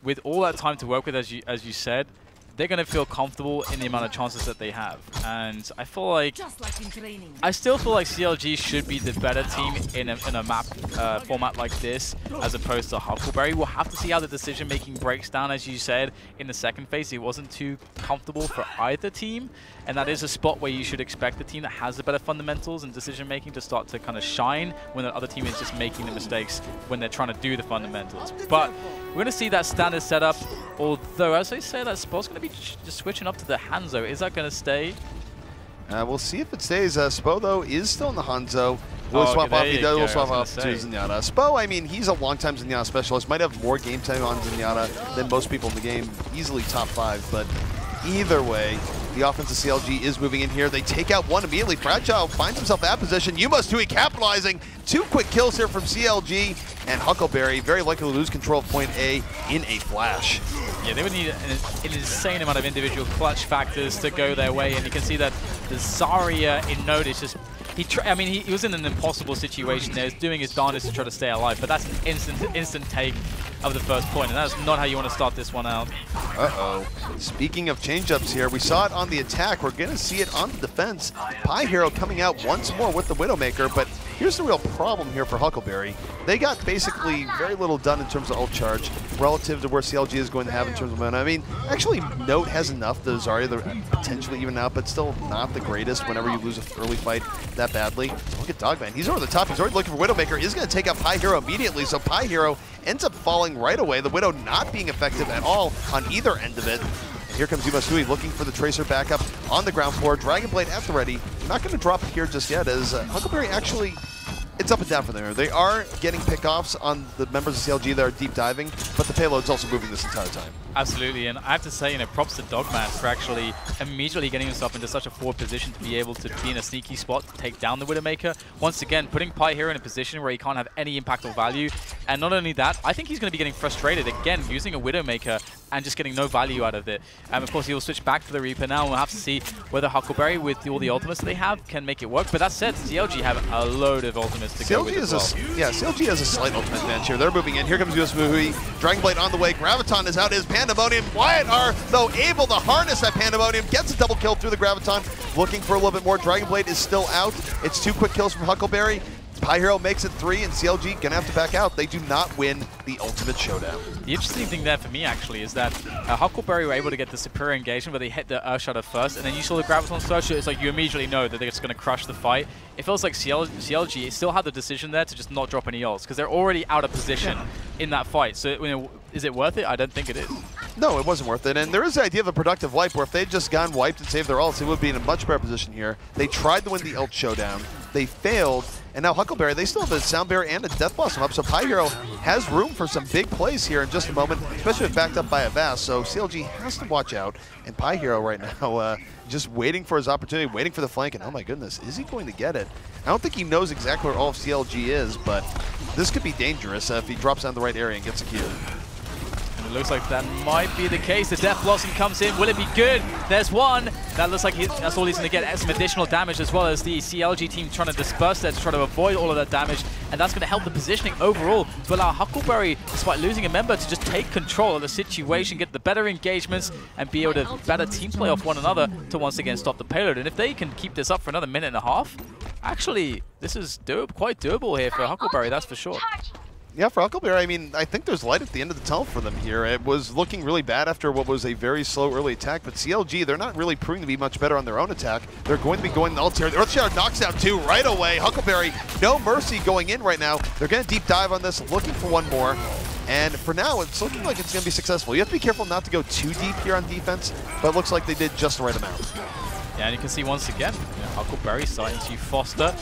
with all that time to work with, as you said, they're going to feel comfortable in the amount of chances that they have. And I feel like, I still feel like CLG should be the better team in a map format like this, as opposed to HUCKLEBERRY. We'll have to see how the decision-making breaks down. As you said, in the second phase, it wasn't too comfortable for either team. And that is a spot where you should expect the team that has the better fundamentals and decision-making to start to kind of shine, when the other team is just making the mistakes when they're trying to do the fundamentals. But we're going to see that standard setup, although, as I say, that spot's going to be just switching up to the Hanzo. Is that going to stay? We'll see if it stays. Spo, though, is still in the Hanzo. Will swap off. He does. Will swap off to Zenyatta. Spo, I mean, he's a long-time Zenyatta specialist. Might have more game time on Zenyatta than most people in the game. Easily top 5, but either way, the offense of CLG is moving in here. They take out one immediately. Fragile finds himself at position. Yuma2 capitalizing. 2 quick kills here from CLG, and HUCKLEBERRY very likely to lose control of point A in a flash. Yeah, they would need an insane amount of individual clutch factors to go their way, and you can see that the Zarya in Node is just... he was in an impossible situation there. He's doing his darndest to try to stay alive, but that's an instant take of the first point, and that's not how you want to start this one out. Uh-oh. Speaking of change-ups here, we saw it on the attack. We're going to see it on the defense. Pyhero coming out once more with the Widowmaker, but here's the real problem here for HUCKLEBERRY. They got basically very little done in terms of ult charge relative to where CLG is going to have in terms of momentum. I mean, actually, Note has enough to Zarya to potentially even out, but still not the greatest whenever you lose an early fight that badly. Look at Dogman. He's over the top. He's already looking for Widowmaker. He's going to take out Pyhero immediately, so Pyhero ends up falling right away. The Widow not being effective at all on either end of it. And here comes Yuma2 looking for the Tracer backup on the ground floor. Dragon Blade at the ready. Not going to drop it here just yet, as HUCKLEBERRY actually... It's up and down for them. They are getting pickoffs on the members of CLG that are deep diving, but the payload's also moving this entire time. Absolutely, and I have to say, props to Dogman for actually immediately getting himself into such a forward position to be able to be in a sneaky spot to take down the Widowmaker. Once again, putting Pyhero in a position where he can't have any impact or value. And not only that, I think he's going to be getting frustrated again using a Widowmaker and just getting no value out of it. Of course, he'll switch back to the Reaper now, and we'll have to see whether HUCKLEBERRY, with all the ultimates that they have, can make it work. But that said, CLG have a load of ultimates to go with as well. CLG has a slight ultimate advantage here. They're moving in. Here comes Yuma2. Dragon Blade on the way. Graviton is out. Is Pandemonium. Wyatt R, though, able to harness that Pandemonium. Gets a double kill through the Graviton. Looking for a little bit more. Dragon Blade is still out. It's 2 quick kills from HUCKLEBERRY. Pie Hero makes it 3, and CLG gonna have to back out. They do not win the ultimate showdown. The interesting thing there for me, actually, is that HUCKLEBERRY were able to get the superior engagement where they hit the Earth Shatter first, and then you saw the Graviton Surge. It's like you immediately know that they're just going to crush the fight. It feels like CLG still had the decision there to just not drop any ults, because they're already out of position in that fight. So, you know, is it worth it? I don't think it is. No, it wasn't worth it. And there is the idea of a productive wipe where if they'd just gone wiped and saved their ults, they would be in a much better position here. They tried to win the ult showdown. They failed. And now HUCKLEBERRY, they still have a Sound Barrier and a Death Blossom up. So Pie Hero has room for some big plays here in just a moment, especially if backed up by a Vast. So CLG has to watch out. And Pie Hero right now just waiting for his opportunity, waiting for the flank. And oh my goodness, is he going to get it? I don't think he knows exactly where all of CLG is, but this could be dangerous if he drops down the right area and gets a Q. It looks like that might be the case. The Death Blossom comes in. Will it be good? There's one. That looks like that's all he's going to get. Some additional damage, as well as the CLG team trying to disperse that to try to avoid all of that damage. And that's going to help the positioning overall to allow HUCKLEBERRY, despite losing a member, to just take control of the situation, get the better engagements, and be able to better team play off one another to once again stop the payload. And if they can keep this up for another minute and a half, actually, this is quite doable here for HUCKLEBERRY, that's for sure. Yeah, for HUCKLEBERRY, I mean, I think there's light at the end of the tunnel for them here. It was looking really bad after what was a very slow early attack, but CLG, they're not really proving to be much better on their own attack. They're going to be going the ult here. The Earth Shatter knocks down 2 right away. HUCKLEBERRY, no mercy going in right now. They're going to deep dive on this, looking for one more. And for now, it's looking like it's going to be successful. You have to be careful not to go too deep here on defense, but it looks like they did just the right amount. Yeah, and you can see once again, HUCKLEBERRY starting to foster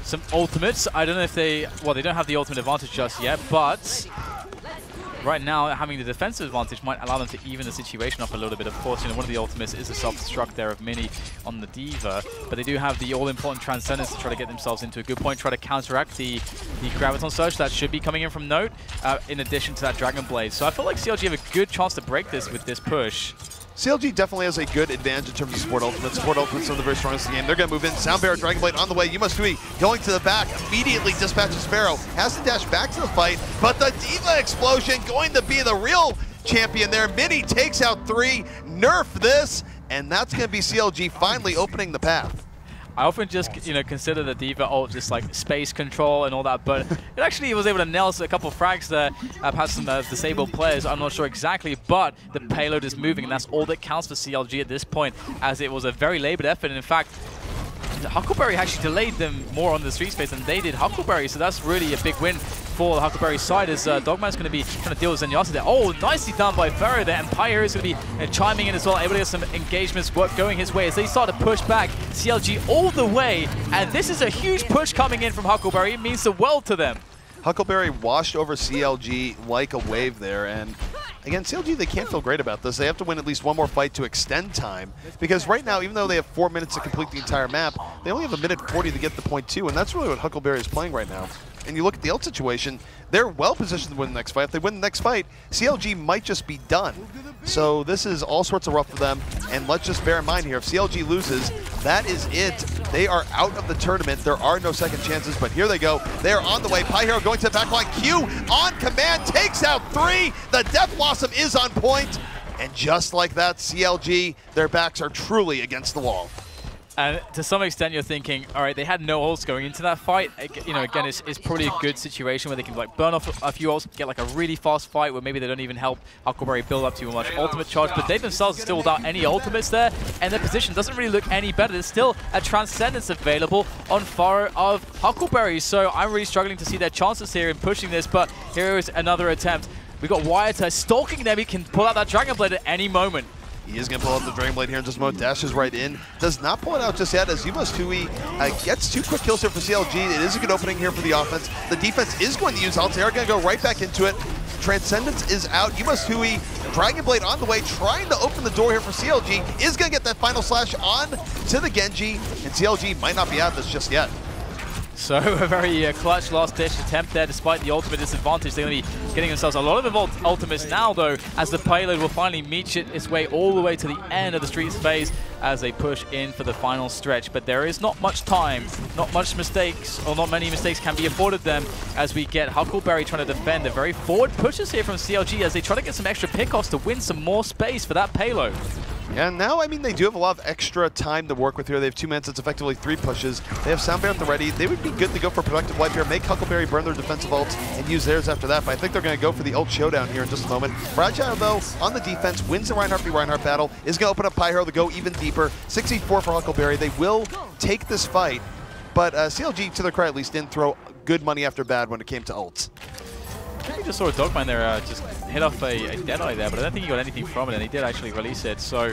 some ultimates. I don't know if they don't have the ultimate advantage just yet, but right now having the defensive advantage might allow them to even the situation up a little bit. Of course, one of the ultimates is a self-destruct there of Mini on the D.Va, but they do have the all-important Transcendence to try to get themselves into a good point, try to counteract the Graviton Surge that should be coming in from Note, in addition to that Dragon Blade. So I feel like CLG have a good chance to break this with this push. CLG definitely has a good advantage in terms of support ultimates. Support ultimates are the very strongest in the game. They're going to move in. Sound Barrier, Dragon Blade on the way. Yumasui going to the back. Immediately dispatches Sparrow. Has to dash back to the fight. But the D.Va explosion going to be the real champion there. Mini takes out 3. Nerf this. And that's going to be CLG finally opening the path. I often just, consider the D.Va ult just like space control and all that, but it actually was able to nail a couple of frags there, past some disabled players. I'm not sure exactly, but the payload is moving, and that's all that counts for CLG at this point, as it was a very labored effort. And in fact, HUCKLEBERRY actually delayed them more on the street space than they did HUCKLEBERRY, so that's really a big win for the HUCKLEBERRY side, as Dogman's going to be trying to deal with Zenyatta there. Oh, nicely done by Ferro there, and Pie Hero is going to be chiming in as well, able to get some engagements going his way as they start to push back CLG all the way, and this is a huge push coming in from HUCKLEBERRY. It means the world to them. HUCKLEBERRY washed over CLG like a wave there, and again, CLG, they can't feel great about this. They have to win at least one more fight to extend time, because right now, even though they have 4 minutes to complete the entire map, they only have 1:40 to get the point 2, and that's really what HUCKLEBERRY is playing right now. And you look at the ult situation, they're well positioned to win the next fight. If they win the next fight, CLG might just be done. So this is all sorts of rough for them, and let's just bear in mind here, if CLG loses, that is it. They are out of the tournament. There are no second chances, but here they go. They are on the way. Pie Hero going to the backline. Q on command, takes out 3. The Death Blossom is on point. And just like that, CLG, their backs are truly against the wall. And to some extent, you're thinking, all right, they had no ults going into that fight. Again, it's probably a good situation where they can like burn off a few ults, get like a really fast fight where maybe they don't even help HUCKLEBERRY build up too much ultimate charge. But they themselves are still without any ultimates there, and their position doesn't really look any better. There's still a Transcendence available on far of HUCKLEBERRY, so I'm really struggling to see their chances here in pushing this. But here is another attempt. We got Wyatt stalking them. He can pull out that Dragon Blade at any moment. He is going to pull out the Dragon Blade here in just a moment. Dashes right in. Does not pull it out just yet as Yumasui gets 2 quick kills here for CLG. It is a good opening here for the offense. The defense is going to use ults. They're going to go right back into it. Transcendence is out. Yumasui, Dragon Blade on the way, trying to open the door here for CLG. Is going to get that final slash on to the Genji, and CLG might not be out of this just yet. So a very clutch last-ditch attempt there, despite the ultimate disadvantage. They're going to be getting themselves a lot of ultimates now, though, as the payload will finally meet its way all the way to the end of the streets phase as they push in for the final stretch. But there is not much time, not much mistakes, or not many mistakes can be afforded them as we get HUCKLEBERRY trying to defend. The very forward pushes here from CLG as they try to get some extra pickoffs to win some more space for that payload. And now, I mean, they do have a lot of extra time to work with here. They have 2 minutes. It's effectively 3 pushes. They have Soundbear at the ready. They would be good to go for productive wipe here, make HUCKLEBERRY burn their defensive ults, and use theirs after that. But I think they're going to go for the ult showdown here in just a moment. Fragile, though, on the defense, wins the Reinhardt v Reinhardt battle, is going to open up Pyro to go even deeper. 6v4 for HUCKLEBERRY. They will take this fight, but CLG, to their credit at least, didn't throw good money after bad when it came to ults. I think he just saw a Dogman there just hit off a Deadeye there, but I don't think he got anything from it, and he did actually release it. So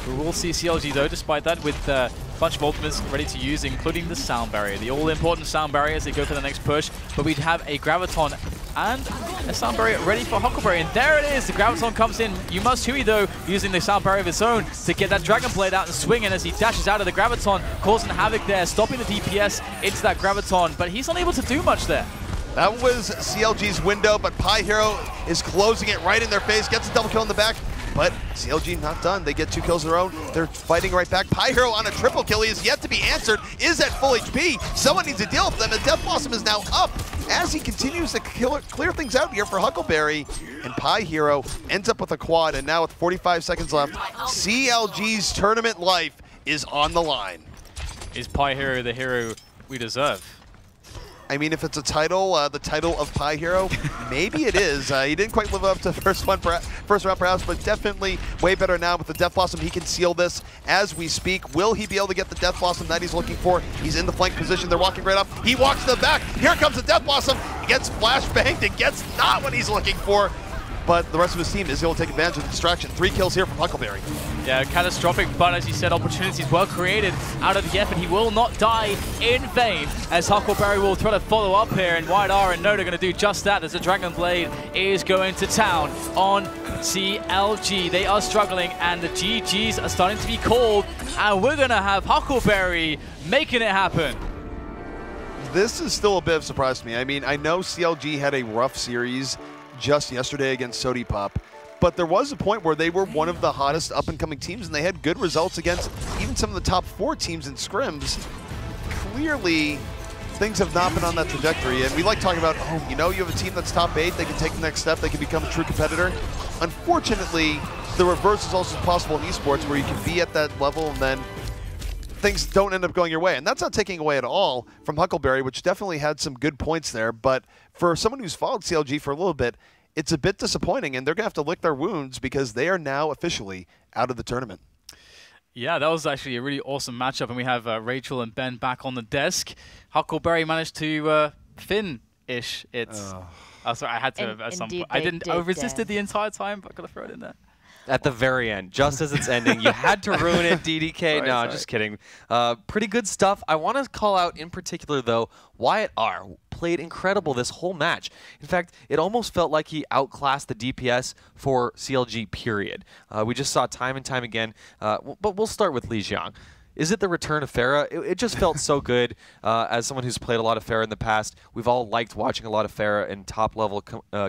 we will see CLG, though, despite that, with a bunch of ultimates ready to use, including the Sound Barrier. The all-important Sound Barrier as they go for the next push, but we'd have a Graviton and a Sound Barrier ready for HUCKLEBERRY, and there it is! The Graviton comes in. YuMustHui, though, using the Sound Barrier of his own to get that Dragon Blade out and swing, and as he dashes out of the Graviton, causing havoc there, stopping the DPS into that Graviton, but he's unable to do much there. That was CLG's window, but Pyhero is closing it right in their face, gets a double kill in the back, but CLG not done. They get 2 kills of their own. They're fighting right back. Pyhero on a triple kill. He is yet to be answered, is at full HP. Someone needs to deal with them, and Death Blossom is now up as he continues to clear things out here for HUCKLEBERRY, and Pyhero ends up with a quad, and now with 45 seconds left, CLG's tournament life is on the line. Is Pyhero the hero we deserve? I mean, if it's a title, the title of Pyhero, maybe it is. He didn't quite live up to the first round perhaps, but definitely way better now with the Death Blossom. He can seal this as we speak. Will he be able to get the Death Blossom that he's looking for? He's in the flank position. They're walking right up. He walks to the back. Here comes the Death Blossom. He gets flashbanged and gets not what he's looking for. But the rest of his team is able to take advantage of the distraction. 3 kills here from HUCKLEBERRY. Yeah, catastrophic, but as you said, opportunities well created out of the effort. He will not die in vain, as HUCKLEBERRY will try to follow up here, and WhiteR and Noda are going to do just that, as the Dragon Blade is going to town on CLG. They are struggling, and the GGs are starting to be called, and we're going to have HUCKLEBERRY making it happen. This is still a bit of a surprise to me. I mean, I know CLG had a rough series just yesterday against Sodipop, but there was a point where they were one of the hottest up-and-coming teams, and they had good results against even some of the top 4 teams in scrims. Clearly, things have not been on that trajectory, and we like talking about, oh, you know, you have a team that's top 8, they can take the next step, they can become a true competitor. Unfortunately, the reverse is also possible in esports, where you can be at that level and then things don't end up going your way. And that's not taking away at all from HUCKLEBERRY, which definitely had some good points there. But for someone who's followed CLG for a little bit, it's a bit disappointing, and they're going to have to lick their wounds because they are now officially out of the tournament. Yeah, that was actually a really awesome matchup, and we have Rachel and Ben back on the desk. HUCKLEBERRY managed to fin-ish it. Sorry, I had to at some point. I resisted the entire time, but I got to throw it in there. At the very end, just as it's ending. You had to ruin it, DDK. Sorry. Just kidding. Pretty good stuff. I want to call out in particular, though, WhiteR played incredible this whole match. In fact, it almost felt like he outclassed the DPS for CLG, period. We just saw time and time again. But we'll start with Lijiang. Is it the return of Pharah? It just felt so good. As someone who's played a lot of Pharah in the past, we've all liked watching a lot of Pharah in top-level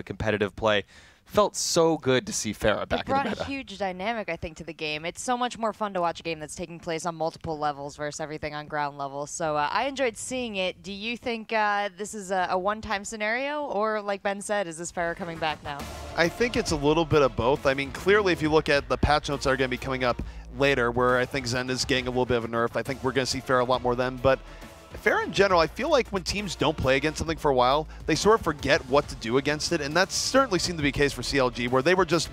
competitive play. Felt so good to see Pharah back in the meta. It brought a huge dynamic, I think, to the game. It's so much more fun to watch a game that's taking place on multiple levels versus everything on ground level. So I enjoyed seeing it. Do you think this is a one-time scenario, or like Ben said, is this Pharah coming back now? I think it's a little bit of both. I mean, clearly, if you look at the patch notes that are going to be coming up later, where I think Zen is getting a little bit of a nerf, I think we're going to see Pharah a lot more then. But Pharah in general, I feel like when teams don't play against something for a while, they sort of forget what to do against it, and that certainly seemed to be the case for CLG, where they were just,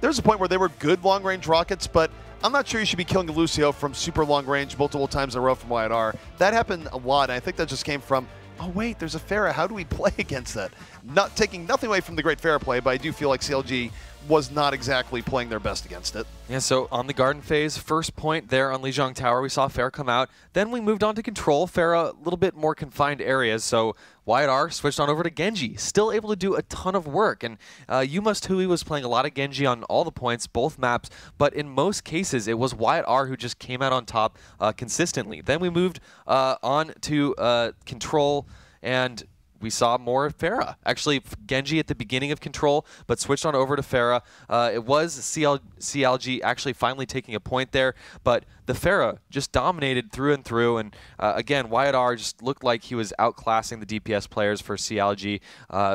there was a point where they were good long-range rockets, but I'm not sure you should be killing a Lucio from super long range multiple times in a row from WhiteR. That happened a lot, and I think that just came from, oh wait, there's a Pharah, how do we play against that? Not taking nothing away from the great Pharah play, but I do feel like CLG was not exactly playing their best against it. Yeah, so on the Garden phase, first point there on Lijiang Tower, we saw Pharah come out. Then we moved on to Control. Pharah, a little bit more confined areas, so WhiteR switched on over to Genji. Still able to do a ton of work, and YuMustHui was playing a lot of Genji on all the points, both maps, but in most cases, it was WhiteR who just came out on top consistently. Then we moved on to Control, and we saw more Pharah. Actually, Genji at the beginning of Control, but switched on over to Pharah. It was CLG actually finally taking a point there, but the Pharah just dominated through and through, and again, WhiteR just looked like he was outclassing the DPS players for CLG.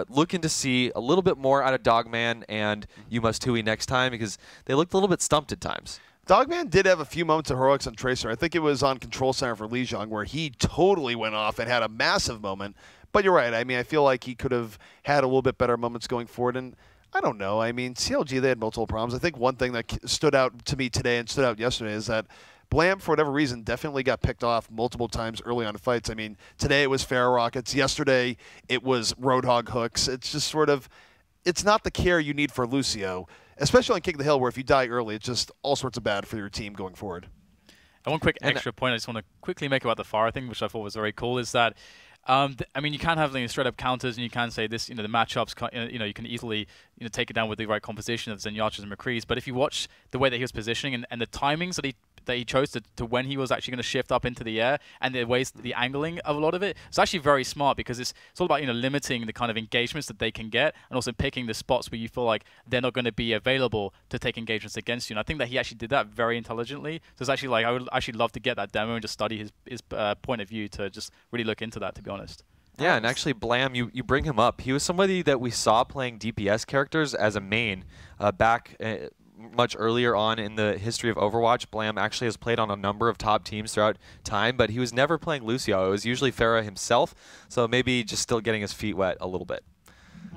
Looking to see a little bit more out of Dogman and YuMustHui next time, because they looked a little bit stumped at times. Dogman did have a few moments of heroics on Tracer. I think it was on Control Center for Lijiang where he totally went off and had a massive moment. But you're right. I mean, I feel like he could have had a little bit better moments going forward. And I don't know. I mean, CLG, they had multiple problems. I think one thing that stood out to me today and stood out yesterday is that Blam, for whatever reason, definitely got picked off multiple times early on in fights. I mean, today it was Pharaoh Rockets. Yesterday it was Roadhog hooks. It's just sort of, it's not the care you need for Lucio, especially on King of the Hill, where if you die early, it's just all sorts of bad for your team going forward. And one quick extra point I just want to quickly make about the Pharah thing, which I thought was very cool, is that I mean, you can have straight up counters, and you can say this. The matchups. You can easily take it down with the right composition of Zenyatta's and McCree's. But if you watch the way that he was positioning and the timings that he chose to when he was actually going to shift up into the air and the angling of a lot of it, it's actually very smart because it's all about limiting the kind of engagements that they can get and also picking the spots where you feel like they're not going to be available to take engagements against you. And I think that he actually did that very intelligently. So it's actually like I would actually love to get that demo and just study his point of view to just really look into that, to be honest. Yeah, and actually, Blam, you bring him up. He was somebody that we saw playing DPS characters as a main back much earlier on in the history of Overwatch. Blam actually has played on a number of top teams throughout time, but he was never playing Lucio. It was usually Pharah himself, so maybe just still getting his feet wet a little bit.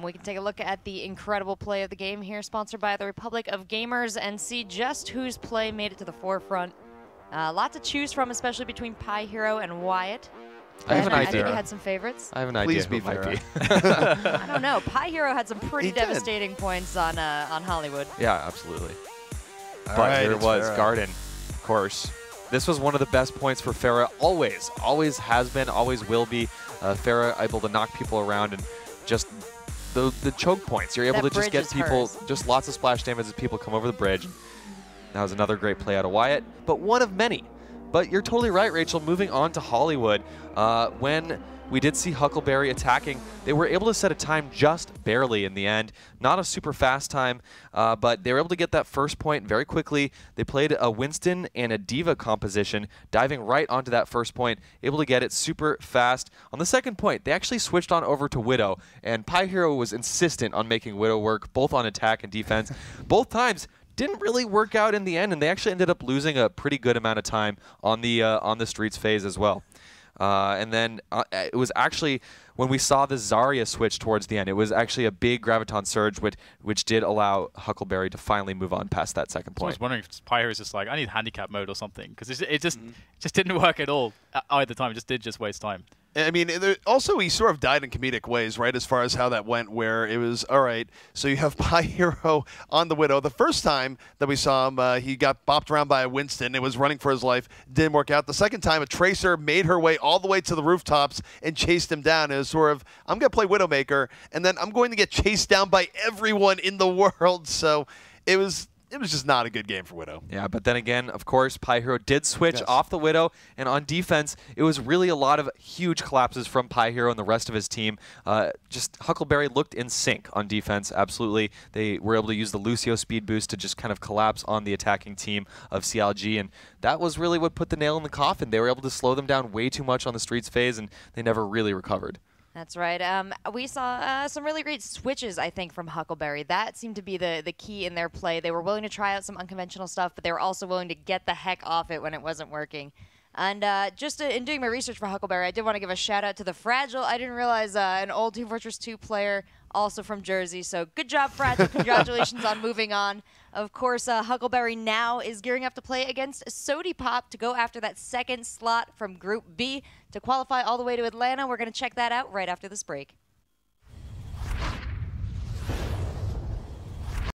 We can take a look at the incredible play of the game here, sponsored by the Republic of Gamers, and see just whose play made it to the forefront. A lot to choose from, especially between Pi Hero and Wyatt. I have an idea. I think you had some favorites. I have an idea. Please be Pharah. I don't know. Pi Hero had some pretty devastating points on Hollywood. Yeah, absolutely. All But right, here it it's was, Pharah. Garden, of course. This was one of the best points for Pharah, always. Always has been, always will be. Pharah able to knock people around and just the choke points. You're able to just get people, just lots of splash damage as people come over the bridge. That was another great play out of Wyatt, but one of many. But you're totally right, Rachel. Moving on to Hollywood, when we did see HUCKLEBERRY attacking, they were able to set a time just barely in the end. Not a super fast time, but they were able to get that first point very quickly. They played a Winston and a D.Va composition, diving right onto that first point, able to get it super fast. On the second point, they actually switched on over to Widow, and Pi Hero was insistent on making Widow work, both on attack and defense. Both times, didn't really work out in the end, and they actually ended up losing a pretty good amount of time on the streets phase as well. And then it was actually when we saw the Zarya switch towards the end, it was actually a big Graviton surge, which did allow HUCKLEBERRY to finally move on past that second point. I was wondering if Pi Hero is just like, I need handicap mode or something, because it just didn't work at all either time. It just did waste time. I mean, also he sort of died in comedic ways, right, as far as how that went, where it was, all right, so you have Pi Hero on the Widow. The first time that we saw him, he got bopped around by a Winston. It was running for his life. Didn't work out. The second time, a Tracer made her way all the way to the rooftops and chased him down. It was sort of, I'm going to play Widowmaker, and then I'm going to get chased down by everyone in the world. So it was just not a good game for Widow. Yeah, but then again, of course, Pi Hero did switch off the Widow, and on defense, it was really a lot of huge collapses from Pi Hero and the rest of his team. Just HUCKLEBERRY looked in sync on defense, absolutely. They were able to use the Lucio speed boost to just kind of collapse on the attacking team of CLG, and that was really what put the nail in the coffin. They were able to slow them down way too much on the streets phase, and they never really recovered. That's right. We saw some really great switches, I think, from HUCKLEBERRY. That seemed to be the key in their play. They were willing to try out some unconventional stuff, but they were also willing to get the heck off it when it wasn't working. And just in doing my research for HUCKLEBERRY, I did want to give a shout-out to the Fragile. I didn't realize an old Team Fortress 2 player, also from Jersey. So good job, Fragile. Congratulations on moving on. Of course, HUCKLEBERRY now is gearing up to play against Sodipop to go after that second slot from Group B to qualify all the way to Atlanta. We're going to check that out right after this break.